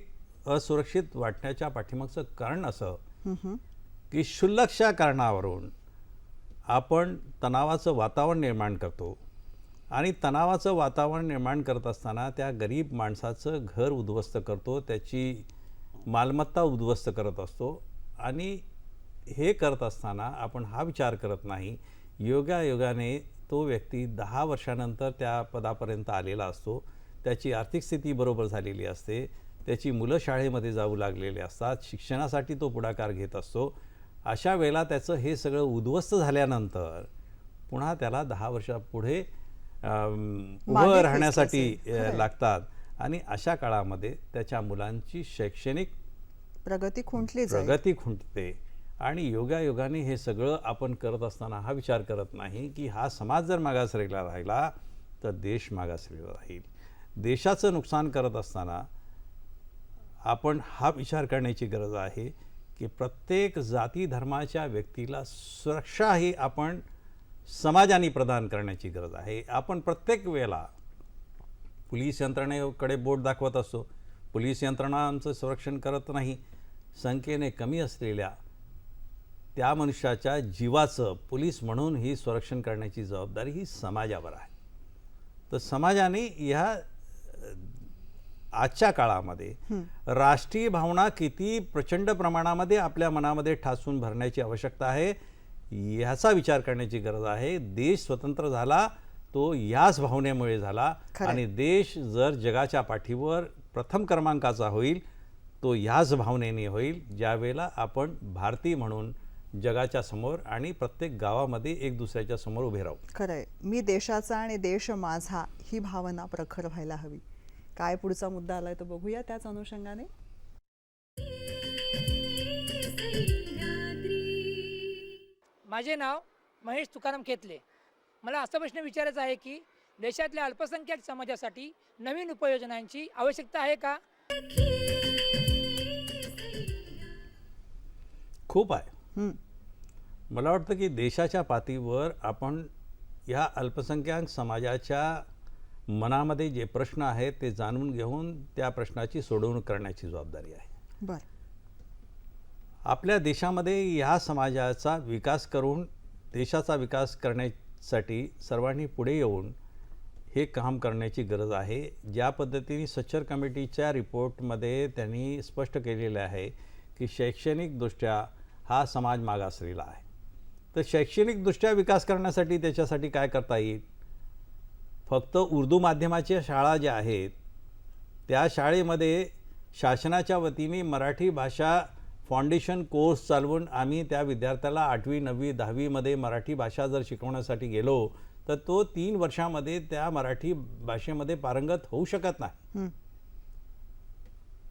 असुरक्षित वाटण्याच्या पाठीमागचं कारण असं की क्षुल्लकशा कारणावरून आपण तणावाचं वातावरण निर्माण करतो आणि तणावाचं वातावरण निर्माण करत असताना त्या गरीब माणसाचं घर उद्ध्वस्त करतो, त्याची मालमत्ता उद्ध्वस्त करत असतो. आणि हे करत असताना आपण हा विचार करत नाही योगायोगाने तो व्यक्ती 10 वर्षानंतर त्या पदापर्यंत आलेला असतो, त्याची आर्थिक स्थिती बरोबर झालेली असते, त्याची मुलं शाळेमध्ये जाऊ लागलेले असतात, शिक्षणासाठी तो पुढाकार घेत असतो. अशा वेळेला त्याचं हे सगळं उद्ध्वस्त झाल्यानंतर पुन्हा त्याला 10 वर्षापुढे उभं राहण्यासाठी लागतात आणि अशा काळामध्ये त्याच्या मुलांची शैक्षणिक प्रगती खुंटते. आणि योगायोगाने हे सगळं आपण करत असताना हा विचार करत नाही की हा समाज जर मागासलेला राहिला तर देश मागासलेला राहील. देशाचं नुकसान करत असताना आपण हा विचार करण्याची गरज आहे की प्रत्येक जाती धर्माच्या व्यक्तीला सुरक्षा ही आपण समाजाने प्रदान करण्याची गरज आहे. आपण प्रत्येक वेळेला पोलीस यंत्रणेकडे बोट दाखवत असतो. पोलीस यंत्रणा आमचं संरक्षण करत नाही. संख्येने कमी असलेल्या त्या मनुष्याच्या जीवाचं पोलीस म्हणून ही संरक्षण करण्याची जबाबदारी ही समाजावर आहे. तर समाजाने ह्या आजच्या काळामध्ये राष्ट्रीय भावना किती प्रचंड प्रमाणामध्ये आपल्या मनामध्ये ठासून भरण्याची आवश्यकता आहे ह्याचा विचार करण्याची गरज आहे. देश स्वतंत्र झाला तो याच भावनेमुळे झाला आणि देश जर जगाच्या पाठीवर प्रथम क्रमांकाचा होईल तो याच भावनेने होईल ज्यावेळेला आपण भारतीय म्हणून जगाच्या समोर आणि प्रत्येक गावामध्ये एक दुसऱ्याच्या समोर उभे राहू. खरंय, मी देशाचा आणि देश माझा ही भावना प्रखर व्हायला हवी. काय पुढचा मुद्दा आलाय तो बघूया त्याच अनुषंगाने. माझे नाव महेश तुकाराम खेतले. मला असा प्रश्न विचारायचा आहे की देशातल्या अल्पसंख्याक समाजासाठी नवीन उपाययोजनांची आवश्यकता आहे का? खूप आहे. मला वाटतं की देशाच्या पातळीवर आपण या अल्पसंख्याक समाजाच्या मनामध्ये जे प्रश्न आहेत ते जाणून घेऊन त्या प्रश्नाची सोडवणूक करण्याची जबाबदारी आहे. बरं. आपल्या देशामध्ये ह्या समाजाचा विकास करून देशाचा विकास करण्यासाठी सर्वांनी पुढे येऊन हे काम करण्याची गरज आहे. ज्या पद्धतीने सच्चर कमिटीच्या रिपोर्टमध्ये त्यांनी स्पष्ट केलेलं आहे की शैक्षणिकदृष्ट्या हा समाज मागासलेला आहे. तर शैक्षणिकदृष्ट्या विकास करण्यासाठी त्याच्यासाठी काय करता येईल? फक्त उर्दू माध्यमाच्या शाळा ज्या आहेत त्या शाळेमध्ये शासनाच्या वतीने मराठी भाषा फाउंडेशन कोर्स चालवून आम्ही त्या विद्यार्थ्याला 8वी 9वी 10वीमध्ये मराठी भाषा जर शिकवण्यासाठी गेलो तर तो 3 वर्षामध्ये त्या मराठी भाषेमध्ये पारंगत होऊ शकत नाही.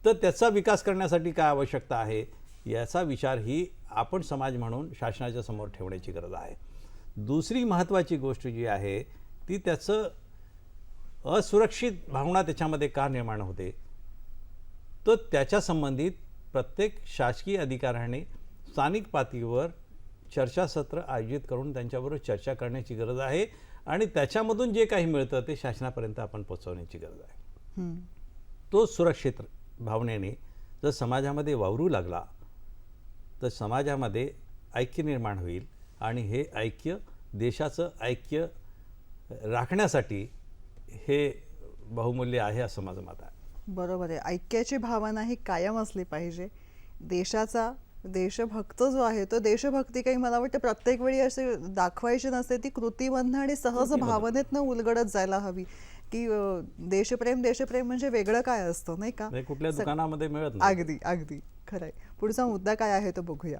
तर त्याचा विकास करण्यासाठी काय आवश्यकता आहे याचा विचार ही आपण समाज म्हणून शासनाच्या समोर ठेवण्याची गरज आहे. दुसरी महत्त्वाची गोष्ट जी आहे ती त्याचं असुरक्षित भावना त्याच्यामध्ये का निर्माण होते तर त्याच्या संबंधित प्रत्येक शासकीय अधिकाऱ्याने स्थानिक पातळीवर चर्चासत्र आयोजित करून त्यांच्याबरोबर चर्चा करण्याची गरज आहे आणि त्याच्यामधून जे काही मिळतं ते शासनापर्यंत आपण पोहोचवण्याची गरज आहे. तो सुरक्षित भावनेने जर समाजामध्ये वावरू लागला तर समाजामध्ये ऐक्य निर्माण होईल आणि हे ऐक्य देशाचं ऐक्य राखण्यासाठी हे बहुमूल्य आहे असं माझं मत आहे. बरोबर आहे. ऐक्याची भावना ही कायम असली पाहिजे. देशाचा देशभक्त जो आहे तो देशभक्ती काही मला वाटतं प्रत्येक वेळी असे दाखवायची नसते. ती कृतीबद्ध आणि सहज भावनेतनं उलगडत जायला हवी की देशप्रेम देशप्रेम म्हणजे वेगळं काय असतं नाही का? कुठल्या दुकानामध्ये मिळत नाही. अगदी अगदी खरंय. पुढचा मुद्दा काय आहे तो बघूया.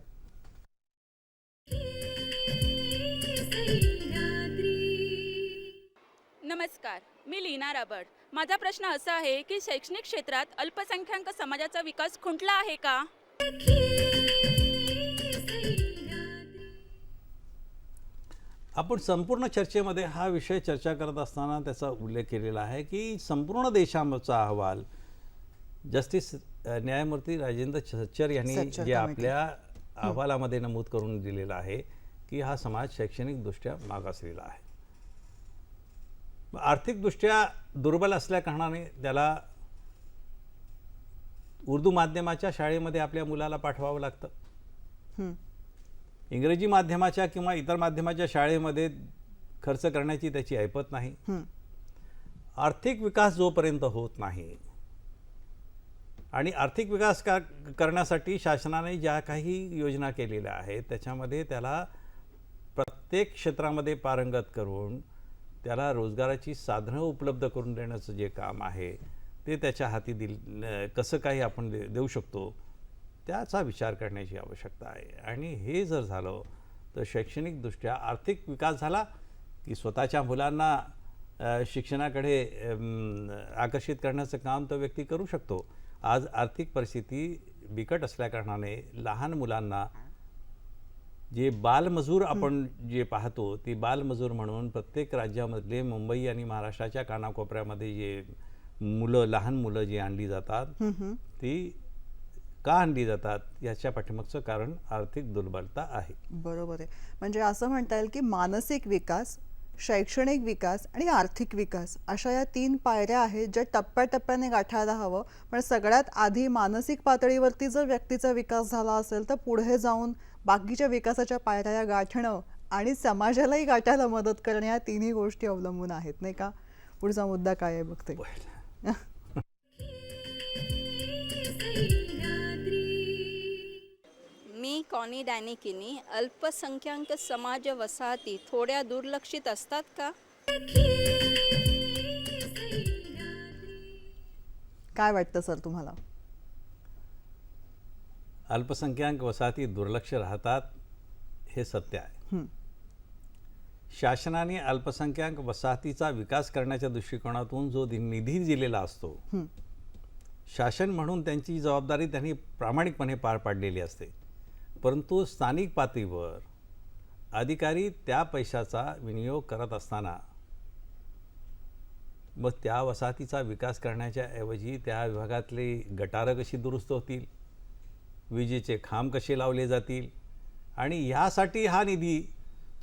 नमस्कार, मी लीना राबड. माझा प्रश्न असा आहे की शैक्षणिक क्षेत्रात अल्पसंख्याक समाजाचा विकास खुंटला आहे का? आपण संपूर्ण चर्चेमध्ये हा विषय चर्चा करत असताना त्याचा उल्लेख केलेला आहे की संपूर्ण देशाचा अहवाल जस्टिस न्यायमूर्ती राजेंद्र सच्चर यांनी जे आपल्या अहवालामध्ये नमूद करून दिलेला आहे की हा समाज शैक्षणिकदृष्ट्या मागासलेला आहे. आर्थिकदृष्ट्या दुर्बल असल्या कारणाने त्याला उर्दू माध्यमाच्या शाळेमध्ये आपल्या मुलाला पाठवावं लागतं. इंग्रजी माध्यमाच्या किंवा इतर माध्यमाच्या शाळेमध्ये खर्च करण्याची त्याची ऐपत नाही. आर्थिक विकास जोपर्यंत होत नाही आणि आर्थिक विकास करण्यासाठी शासनाने ज्या काही योजना केलेल्या आहेत त्याच्यामध्ये त्याला प्रत्येक क्षेत्रामध्ये पारंगत करून त्याला रोजगाराची साधनं उपलब्ध करून देण्याचं जे काम आहे ते त्याच्या हाती कसं काही आपण देऊ शकतो त्याचा विचार करण्याची आवश्यकता आहे. आणि हे जर झालं तर शैक्षणिकदृष्ट्या आर्थिक विकास झाला की स्वतःच्या मुलांना शिक्षणाकडे आकर्षित करण्याचं काम तो व्यक्ती करू शकतो. आज आर्थिक परिस्थिती बिकट असल्याकारणाने लहान मुलांना जे बालमजूर आपण जे पाहतो ती बालमजूर म्हणून प्रत्येक राज्यामधले मुंबई आणि महाराष्ट्राच्या कानाकोपऱ्यामध्ये जे मुलं लहान मुलं जी आणली जातात ती का आणली जातात याच्या पाठीमागचं कारण आर्थिक दुर्बलता आहे. बरोबर आहे. म्हणजे असं म्हणता येईल की मानसिक विकास, शैक्षणिक विकास आणि आर्थिक विकास अशा या 3 पायऱ्या आहेत ज्या टप्प्याटप्प्याने गाठायला हवं. पण सगळ्यात आधी मानसिक पातळीवरती जर व्यक्तीचा विकास झाला असेल तर पुढे जाऊन बाकीच्या विकासाच्या पायऱ्या या गाठणं आणि समाजालाही गाठायला मदत करणं या 3ही गोष्टी अवलंबून आहेत, नाही का? पुढचा मुद्दा काय आहे बघते. मी कॉनी डॅनिकिनी. अल्पसंख्याक समाज वसाहती थोड्या दुर्लक्षित असतात का? काय वाटतं सर तुम्हाला? अल्पसंख्याक वसाहती दुर्लक्ष राहतात हे सत्य आहे. शासनाने अल्पसंख्याक वसाहतीचा विकास करण्याच्या दृष्टिकोनातून जो निधी दिलेला असतो, शासन म्हणून त्यांची जबाबदारी त्यांनी प्रामाणिकपणे पार पाडलेली असते. परंतु स्थानिक पातळीवर अधिकारी त्या पैशाचा विनियोग करत असताना मग त्या वसाहतीचा विकास करण्याच्या ऐवजी त्या विभागातले गटारं कशी दुरुस्त होतील, विजेचे खांब कसे लावले जातील, आणि यासाठी हा निधी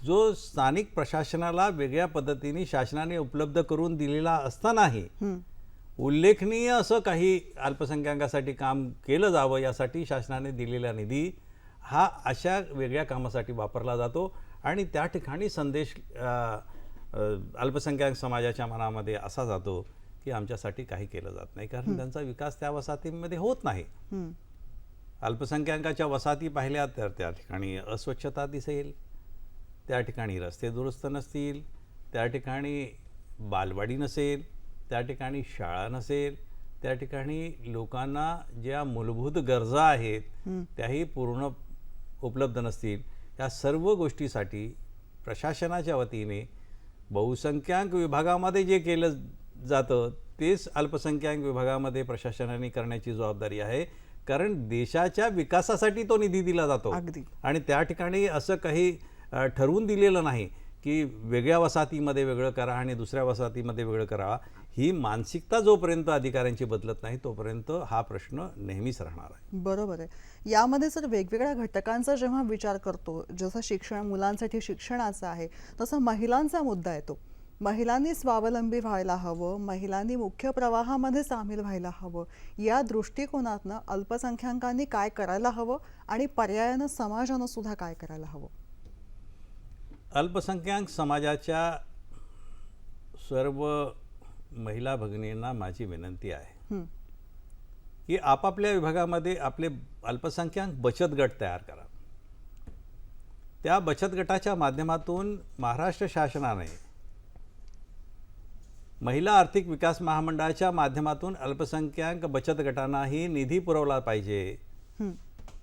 जो स्थानिक प्रशासनाला वेगळ्या पद्धतीने शासनाने उपलब्ध करून दिलेला असतानाही उल्लेखनीय असं काही अल्पसंख्याकासाठी काम केलं जावं यासाठी शासनाने दिलेला निधी हा अशा वेगळ्या कामासाठी वापरला जातो. आणि त्या ठिकाणी संदेश अल्पसंख्याक समाजाच्या मनामध्ये असा जातो की आमच्यासाठी काही केलं जात नाही, कारण त्यांचा विकास त्या वसाहतीमध्ये होत नाही. अल्पसंख्याकाच्या वसाहती पाहिल्या तर त्या ठिकाणी अस्वच्छता दिसेल, त्या ठिकाणी रस्ते दुरुस्त नसतील, त्या ठिकाणी बालवाडी नसेल, त्या ठिकाणी शाळा नसेल, त्या ठिकाणी लोकांना ज्या मूलभूत गरजा आहेत त्याही पूर्ण उपलब्ध नसतील. या सर्व गोष्टीसाठी प्रशासनाच्या वतीने बहुसंख्याक विभागामध्ये जे केलं जातं तेच अल्पसंख्याक विभागामध्ये प्रशासनाने करण्याची जबाबदारी आहे, कारण देशाच्या विकासासाठी तो निधी दिला जातो. आणि त्या ठिकाणी असं काही ठरवून दिलेलं नाही की वेगळ्या वसाहतीमध्ये वेगळं करा आणि दुसऱ्या वसाहतीमध्ये वेगळं करा. ही मानसिकता जोपर्यंत अधिकाऱ्यांची बदलत नाही तोपर्यंत हा प्रश्न नेहमीच राहणार आहे. बरोबर आहे. यामध्ये सर वेगवेगळ्या घटकांचा जेव्हा विचार करतो, जसं शिक्षण, मुलांसाठी शिक्षणाचा आहे, तसं महिलांचा मुद्दा येतो. महिलांनी स्वावलंबी व्हायला हवं, महिलांनी मुख्य प्रवाहामध्ये सामील व्हायला हवं. या दृष्टिकोनातनं अल्पसंख्याकांनी काय करायला हवं आणि पर्यायानं समाजानं सुद्धा काय करायला हवं? अल्पसंख्याक समाजाच्या सर्व महिला भगिनींना माझी विनंती आहे की आपापल्या विभागामध्ये आपले अल्पसंख्याक बचत गट तयार करा. त्या बचत गटाच्या माध्यमातून महाराष्ट्र शासनाने महिला आर्थिक विकास महामंडळाच्या माध्यमातून अल्पसंख्याक बचत गटांनाही निधी पुरवला पाहिजे.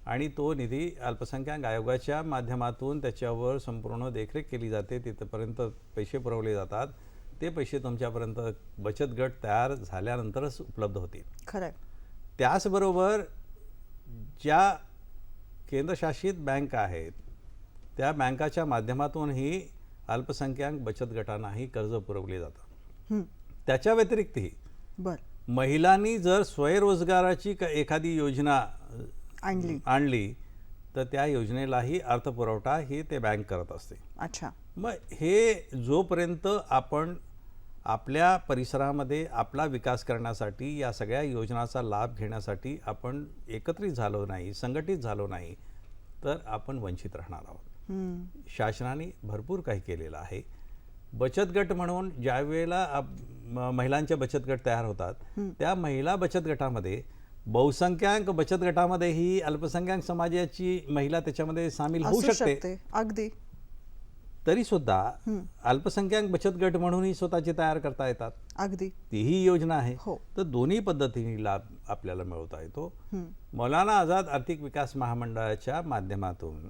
आणि तो निधी अल्पसंख्याक आयोगाच्या माध्यमातून त्याच्यावर संपूर्ण देखरेख केली जाते. तिथपर्यंत पैसे पुरवले जातात. ते पैसे तुमच्यापर्यंत बचत गट तयार झाल्यानंतरच उपलब्ध होतील. खरं. त्याचबरोबर ज्या केंद्रशासित बँका आहेत त्या बँकाच्या माध्यमातूनही अल्पसंख्याक बचत गटांनाही कर्ज पुरवले जातं. त्याच्या व्यतिरिक्तही महिलांनी जर स्वयंरोजगाराची एखादी योजना आणली तर त्या योजनेलाही अर्थपुरवठा ही ते बँक करत असते. अच्छा. मग हे जोपर्यंत आपण आपल्या परिसरामध्ये आपला विकास करण्यासाठी या सगळ्या योजनांचा लाभ घेण्यासाठी आपण एकत्रित झालो नाही, संघटित झालो नाही, तर आपण वंचित राहणार आहोत. शासनाने भरपूर काही केलेलं आहे. बचत गट म्हणून ज्या वेळेला महिलांचे बचत गट तयार होतात त्या महिला बचत गटामध्ये बहुसंख्याक बचत गटामध्ये ही अल्पसंख्याक समाजाची महिला त्याच्यामध्ये सामील होऊ शकते. अगदी. तरी सुद्धा अल्पसंख्याक बचत गट म्हणूनही स्वतःचे तयार करता येतात. अगदी. तीही योजना आहे. तर दोन्ही पद्धतीने लाभ आपल्याला मिळवता येतो. मौलाना आझाद आर्थिक विकास महामंडळाच्या माध्यमातून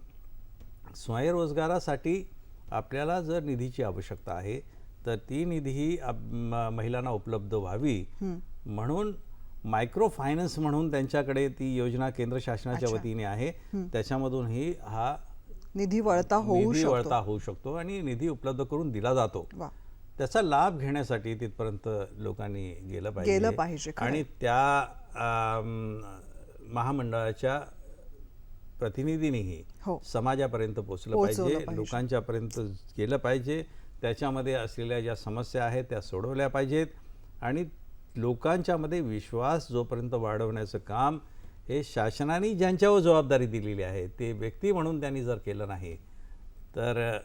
स्वयंरोजगारासाठी आपल्याला जर निधीची आवश्यकता आहे तर ती निधी महिलांना उपलब्ध व्हावी म्हणून मायक्रो फायनान्स म्हणून त्यांच्याकडे ती योजना केंद्र शासनाच्या वतीने आहे. त्याच्यामधूनही हा निधी वळता होऊ शकतो आणि निधी उपलब्ध करून दिला जातो. त्याचा लाभ घेण्यासाठी तिथपर्यंत लोकांनी गेलं पाहिजे. आणि त्या महामंडळाच्या प्रतिनिधींनीही हो. समाजापर्यंत पोचलं पोहोचवलं पाहिजे, पाहिजे. लोकांच्यापर्यंत गेलं पाहिजे, त्याच्यामध्ये असलेल्या ज्या समस्या आहेत त्या सोडवल्या पाहिजेत आणि लोकांच्यामध्ये विश्वास जोपर्यंत वाढवण्याचं काम हे शासनाने ज्यांच्यावर जबाबदारी दिलेली आहे ते व्यक्ती म्हणून त्यांनी जर केलं नाही तर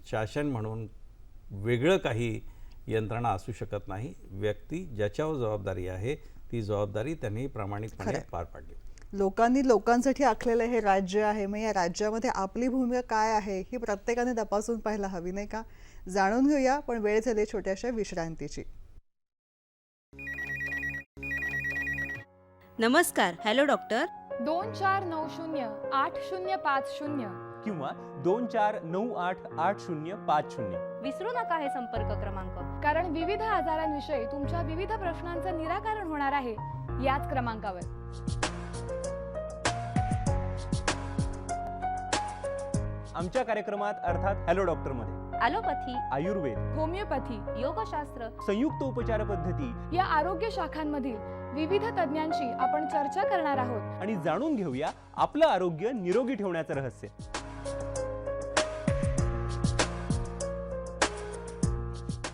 शासन म्हणून वेगळं काही यंत्रणा असू शकत नाही. व्यक्ती ज्याच्यावर जबाबदारी आहे ती जबाबदारी त्यांनी प्रामाणिकपणे खरंय. पार पाडली. लोकांनी लोकांसाठी आखलेलं हे राज्य आहे, मग या राज्यामध्ये आपली भूमिका काय आहे ही प्रत्येकाने तपासून पाहायला हवी, नाही का? जाणून घेऊया, पण वेळ झाली छोट्याशा विश्रांतीची. नमस्कार. Hello doctor. 24908050 किंवा 24988050. विसरू नका हे संपर्क क्रमांक, कारण विविध आजारांविषयी तुमच्या विविध प्रश्नांचं निराकरण होणार आहे याच क्रमांकावर. आमच्या कार्यक्रमात अर्थात हॅलो डॉक्टर मध्ये ॲलोपॅथी, आयुर्वेद, होमिओपॅथी, योगशास्त्र, संयुक्त उपचार पद्धती या आरोग्य शाखांमधील विविध तज्ञांशी आपण चर्चा करणार आहोत आणि जाणून घेऊया आपलं आरोग्य निरोगी ठेवण्याचं रहस्य.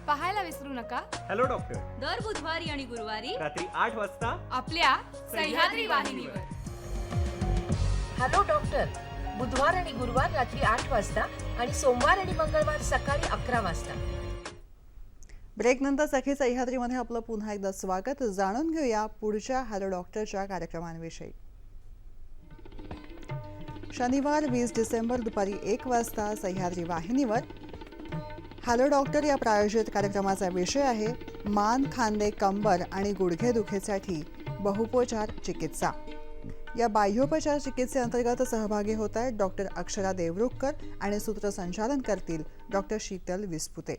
पाहायला विसरू नका हॅलो डॉक्टर दर बुधवारी आणि गुरुवारी रात्री 8 वाजता आपल्या सह्याद्री वाहिनीवर. हॅलो डॉक्टर बुधवार आणि गुरुवार रात्री 8 वाजता आणि सोमवार आणि मंगळवार सकाळी 11 वाजता. ब्रेकनंतर सखी सह्याद्रीमध्ये आपलं पुन्हा एकदा स्वागत. जाणून घेऊया पुढच्या हॅलो डॉक्टरच्या कार्यक्रमांविषयी. शनिवार 20 डिसेंबर दुपारी 1 वाजता सह्याद्री वाहिनीवर हॅलो डॉक्टर या प्रायोजित कार्यक्रमाचा विषय आहे मान, खांदे, कंबर आणि गुडघेदुखीसाठी बहुपोचार चिकित्सा. या बाह्योपचार चिकित्सेअंतर्गत सहभागी होत आहेत डॉक्टर अक्षरा देवरुखकर आणि सूत्रसंचालन करतील डॉक्टर शीतल विस्पुते.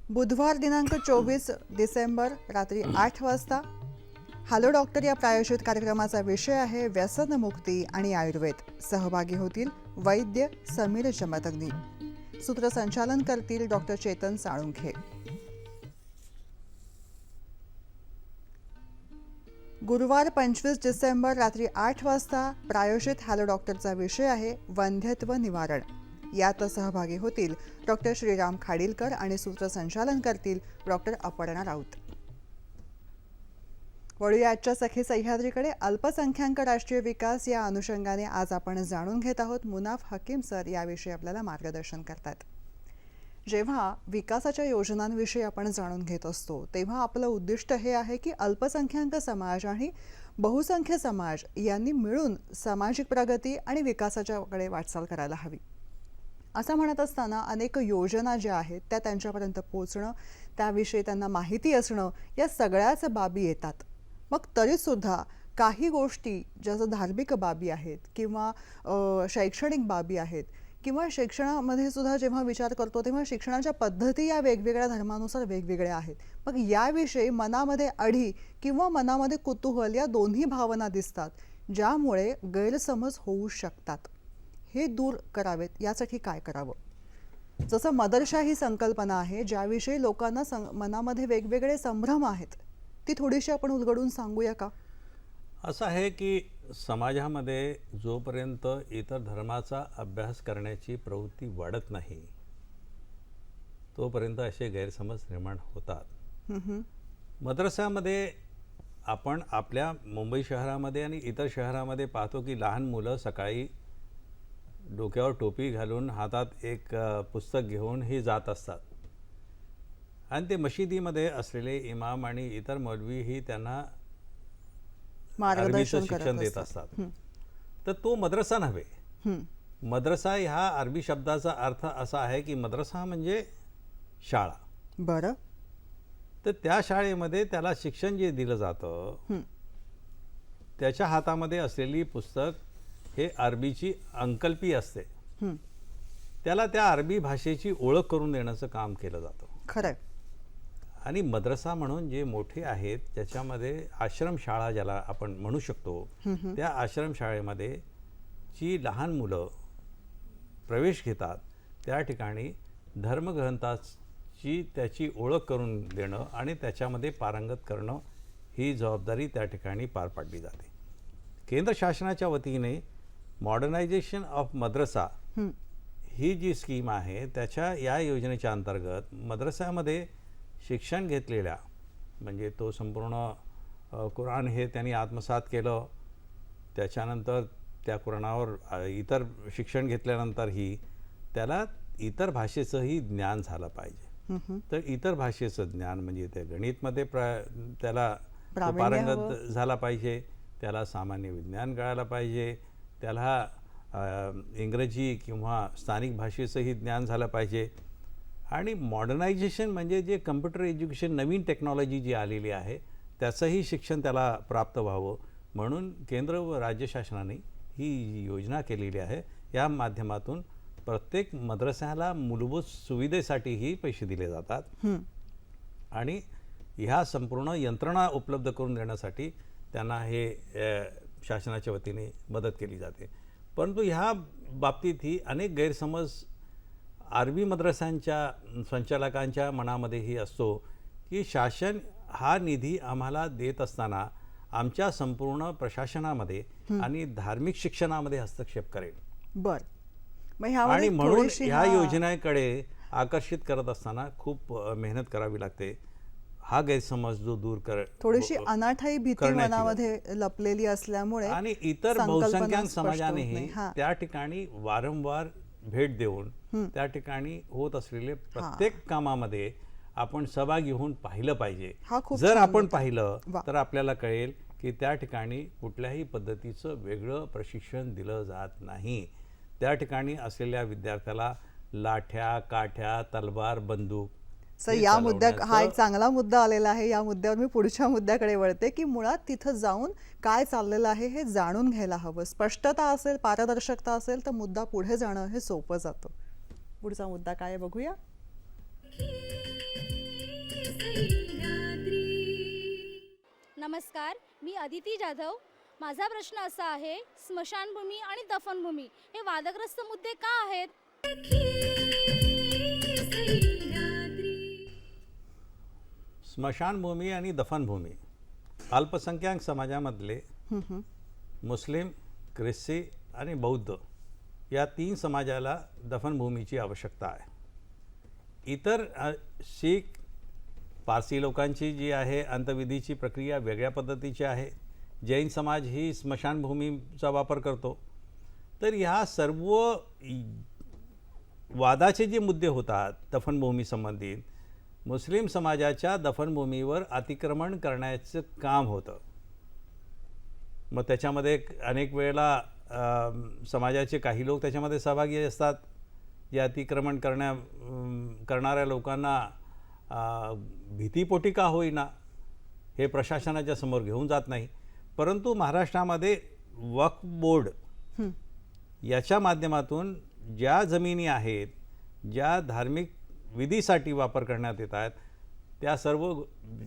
बुधवार दिनांक 24 डिसेंबर रात्री 8 वाजता हॅलो डॉक्टर या प्रायोजित कार्यक्रमाचा विषय आहे व्यसनमुक्ती आणि आयुर्वेद. सहभागी होतील वैद्य समीर जमदग्नी. सूत्रसंचालन करतील डॉक्टर चेतन साळुंखे. गुरुवार 25 डिसेंबर रात्री 8 वाजता प्रायोजित हॅलो डॉक्टरचा विषय आहे वंध्यत्व निवारण. यात सहभागी होतील डॉक्टर श्रीराम खाडीलकर आणि सूत्रसंचालन करतील डॉक्टर अपर्णा राऊत. वळूया आजच्या सखी सह्याद्रीकडे. अल्पसंख्याक राष्ट्रीय विकास या अनुषंगाने आज आपण जाणून घेत आहोत. मुनाफ हकीम सर याविषयी आपल्याला मार्गदर्शन करतात. जेव्हा विकासाच्या योजनांविषयी आपण जाणून घेत असतो तेव्हा आपलं उद्दिष्ट हे आहे की अल्पसंख्याक समाज आणि बहुसंख्य समाज यांनी मिळून सामाजिक प्रगती आणि विकासाच्याकडे वाटचाल करायला हवी. असं म्हणत असताना अनेक योजना ज्या आहेत त्या त्यांच्यापर्यंत पोहोचणं, त्याविषयी त्यांना माहिती असणं या सगळ्याच बाबी येतात. मग तरीसुद्धा काही गोष्टी ज्या धार्मिक बाबी आहेत किंवा शैक्षणिक बाबी आहेत किंवा शिक्षणामध्ये सुद्धा जेव्हा विचार करतो तेव्हा शिक्षणाच्या पद्धती या वेगवेगळ्या धर्मानुसार वेगवेगळ्या आहेत. मग याविषयी मनामध्ये अढी किंवा मनामध्ये कुतूहल या दोन्ही भावना दिसतात, ज्यामुळे गैरसमज होऊ शकतात. हे दूर करावेत यासाठी काय करावं? जसं मदरशा ही संकल्पना आहे ज्याविषयी लोकांना मनामध्ये वेगवेगळे संभ्रम आहेत, ती थोडीशी आपण उलगडून सांगूया का? असं आहे की समाजामध्ये जोपर्यंत इतर धर्माचा अभ्यास करण्याची प्रवृत्ती वाढत नाही तोपर्यंत असे गैरसमज निर्माण होतात. मद्रसामध्ये आपण आपल्या मुंबई शहरामध्ये आणि इतर शहरामध्ये पाहतो की लहान मुलं सकाळी डोक्यावर टोपी घालून हातात एक पुस्तक घेऊन ही जात असतात आणि ते मशिदीमध्ये असलेले इमाम आणि इतर मौलवी ही त्यांना अरबीचं शिक्षण देत असतात. तर तो मद्रसा नव्हे. मद्रसा ह्या अरबी शब्दाचा अर्थ असा आहे की मद्रसा म्हणजे शाळा. बरं. तर त्या शाळेमध्ये त्याला शिक्षण जे दिलं जातं त्याच्या हातामध्ये असलेली पुस्तक हे अरबीची अंकल्पी असते. त्याला त्या अरबी भाषेची ओळख करून देण्याचं काम केलं जातं. खरं. आणि मद्रसा म्हणून जे मोठे आहेत त्याच्यामध्ये आश्रमशाळा ज्याला आपण म्हणू शकतो त्या आश्रमशाळेमध्ये जी लहान मुलं प्रवेश घेतात त्या ठिकाणी धर्मग्रंथाची त्याची ओळख करून देणं आणि त्याच्यामध्ये पारंगत करणं ही जबाबदारी त्या ठिकाणी पार पाडली जाते. केंद्र शासनाच्या वतीने मॉडर्नायझेशन ऑफ मद्रसा ही जी स्कीम आहे त्याच्या या योजनेच्या अंतर्गत मद्रसामध्ये शिक्षण घेतलेल्या म्हणजे तो संपूर्ण कुराण हे त्यांनी आत्मसात केलं, त्याच्यानंतर त्या कुराणावर इतर शिक्षण घेतल्यानंतरही त्याला इतर भाषेचंही ज्ञान झालं पाहिजे. तर इतर भाषेचं ज्ञान म्हणजे ते गणितमध्ये त्याला पारंगत झाला पाहिजे, त्याला सामान्य विज्ञान कळायला पाहिजे, त्याला इंग्रजी किंवा स्थानिक भाषेचंही ज्ञान झालं पाहिजे. आणि मॉडर्नायझेशन म्हणजे जे कम्प्युटर एज्युकेशन नवीन टेक्नॉलॉजी जी आलेली आहे त्याचंही शिक्षण त्याला प्राप्त व्हावं म्हणून केंद्र व राज्य शासनाने ही योजना केलेली आहे. या माध्यमातून प्रत्येक मद्रसाला मूलभूत सुविधेसाठीही पैसे दिले जातात आणि ह्या संपूर्ण यंत्रणा उपलब्ध करून देण्यासाठी त्यांना हे शासनाच्या वतीने मदत केली जाते. परंतु ह्या बाबतीतही अनेक गैरसमज आरबी मद्रसांच्या संचालकांच्या मनामध्येही असतो की शासन हा निधी आम्हाला देत असताना आमच्या संपूर्ण प्रशासनामध्ये आणि धार्मिक शिक्षणामध्ये हस्तक्षेप करेल. बर, आणि म्हणून ह्या योजनेकडे आकर्षित करत असताना खूप मेहनत करावी लागते. हा गैरसमज जो दूर थोडीशी अनाठाई भीती मनामध्ये लपलेली असल्यामुळे आणि इतर बहुसंख्याक समाजानेही त्या ठिकाणी वारंवार भेट देऊन त्या ठिकाणी होत असलेले प्रत्येक कामामध्ये आपण सहभागी होऊन पाहिलं पाहिजे. जर आपण पाहिलं तर आपल्याला कळेल की त्या ठिकाणी कुठल्याही पद्धतीचं वेगळं प्रशिक्षण दिलं जात नाही. त्या ठिकाणी असलेल्या विद्यार्थ्याला लाठ्या, काठ्या, तलवार, बंदूक. सर, या मुद्द्या हा एक चांगला मुद्दा आलेला आहे. या मुद्द्यावर मी पुढच्या मुद्द्याकडे वळते की मुळात तिथं जाऊन काय चाललेलं आहे हे जाणून घ्यायला हवं. स्पष्टता असेल, पारदर्शकता असेल तर मुद्दा पुढे जाणं हे सोपं जातं. पुढचा मुद्दा काय आहे बघूया. नमस्कार, मी अदिती जाधव. माझा प्रश्न असा आहे, स्मशानभूमी आणि दफनभूमी हे वादग्रस्त मुद्दे का आहेत? स्मशानभूमी आणि दफनभूमी अल्पसंख्याक समाजामधले मुस्लिम, ख्रिस्ती आणि बौद्ध या 3 समाजाला दफनभूमीची आवश्यकता आहे. इतर शीख, पारसी लोकांची जी आहे अंत्यविधीची प्रक्रिया वेगळ्या पद्धतीची आहे. जैन समाज ही स्मशानभूमीचा वापर करतो. तर ह्या सर्व वादाचे जे मुद्दे होतात दफनभूमी संबंधित, मुस्लिम समाजाच्या दफनभूमीवर अतिक्रमण करण्याचं काम होतं. मग त्याच्यामध्ये अनेक वेळेला समाजाचे काही लोक त्याच्यामध्ये सहभागी असतात. जे अतिक्रमण करणाऱ्या लोकांना भीतीपोटी का होईना हे प्रशासनाच्या समोर घेऊन जात नाही. परंतु महाराष्ट्रामध्ये वक्फ बोर्ड याच्या माध्यमातून ज्या जमिनी आहेत, ज्या धार्मिक विधीसाठी वापर करण्यात येत आहेत, त्या सर्व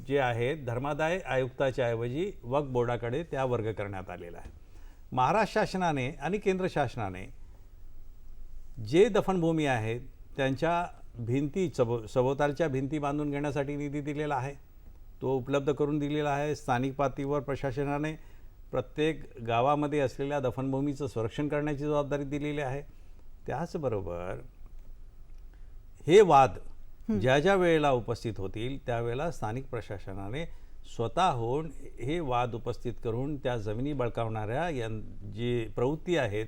जे आहेत धर्मादाय आयुक्ताच्या ऐवजी वक्फ बोर्डाकडे त्या वर्ग करण्यात आलेला आहे. महाराष्ट्र शासनाने आणि केंद्र शासनाने जे दफनभूमी आहेत त्यांच्या भिंती सभोवतालच्या भिंती बांधून घेण्यासाठी निधी दिलेला आहे, तो उपलब्ध करून दिलेला आहे. स्थानिक पातळीवर प्रशासनाने प्रत्येक गावामध्ये असलेल्या दफनभूमीचं संरक्षण करण्याची जबाबदारी दिलेली आहे. त्याचबरोबर हे वाद ज्या ज्या वेळेला उपस्थित होतील त्यावेळेला स्थानिक प्रशासनाने स्वतःहून हे वाद उपस्थित करून त्या जमिनी बळकावणाऱ्या जी प्रवृत्ती आहेत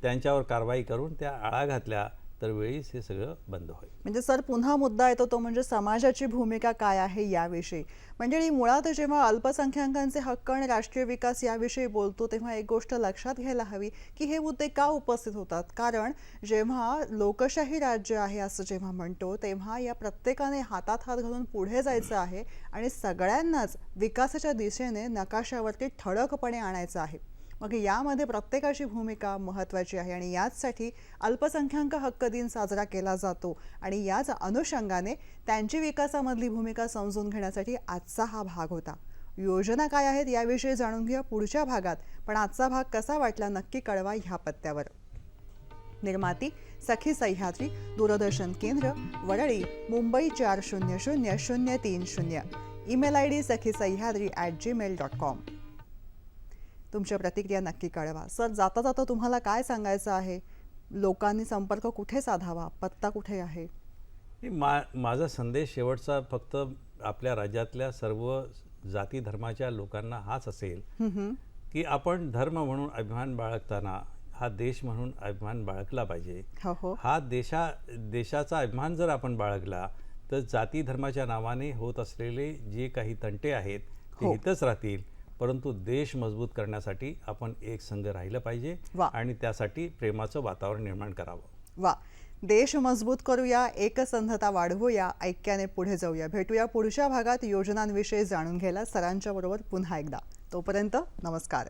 त्यांच्यावर कारवाई करून त्या आळा घातल्या तर वेळीच हे सगळं बंद होईल. म्हणजे सर, पुन्हा मुद्दा येतो तो म्हणजे समाजाची भूमिका काय आहे याविषयी. म्हणजे मुळात जेव्हा अल्पसंख्याकांचे हक्क आणि राष्ट्रीय विकास याविषयी बोलतो तेव्हा एक गोष्ट लक्षात घ्यायला हवी की हे मुद्दे का उपस्थित होतात. कारण जेव्हा लोकशाही राज्य आहे असं जेव्हा म्हणतो तेव्हा या प्रत्येकाने हातात हात घालून पुढे जायचं आहे आणि सगळ्यांनाच विकासाच्या दिशेने नकाशावरती ठळकपणे आणायचं आहे. मग यामध्ये प्रत्येकाची भूमिका महत्त्वाची आहे आणि याचसाठी अल्पसंख्याक हक्क दिन साजरा केला जातो आणि याच अनुषंगाने त्यांची विकासामधली भूमिका समजून घेण्यासाठी आजचा हा भाग होता. योजना काय आहेत याविषयी जाणून घ्या पुढच्या भागात. पण आजचा भाग कसा वाटला नक्की कळवा ह्या पत्त्यावर. निर्माती सखी सह्याद्री, दूरदर्शन केंद्र, Worli, Mumbai 400030. Email ID sakhisayhadri@gmail.com. तुमच्या प्रतिक्रिया नक्की कळवा. सर, जाता जाता तुम्हाला काय सांगायचं आहे? लोकांनी संपर्क कुठे साधावा? पत्ता कुठे आहे? माझा संदेश शेवटचा फक्त आपल्या राज्यातल्या सर्व जाती धर्माच्या लोकांना हाच असेल की आपण धर्म म्हणून अभिमान बाळगताना हा देश म्हणून अभिमान बाळगला पाहिजे. हा देशाचा अभिमान जर आपण बाळगला तर जाती धर्माच्या नावाने होत असलेले जे काही तंटे आहेत ते इथंच राहतील, परंतु देश मजबूत करण्यासाठी आपण एक संघ राहिलं पाहिजे आणि त्यासाठी प्रेमाचं वातावरण निर्माण करावं. वा, देश मजबूत करूया, एकसंधता वाढवूया, ऐक्याने पुढे जाऊया. भेटूया पुढच्या भागात योजनांविषयी जाणून घ्यायला सरांच्या बरोबर पुन्हा एकदा. तोपर्यंत नमस्कार.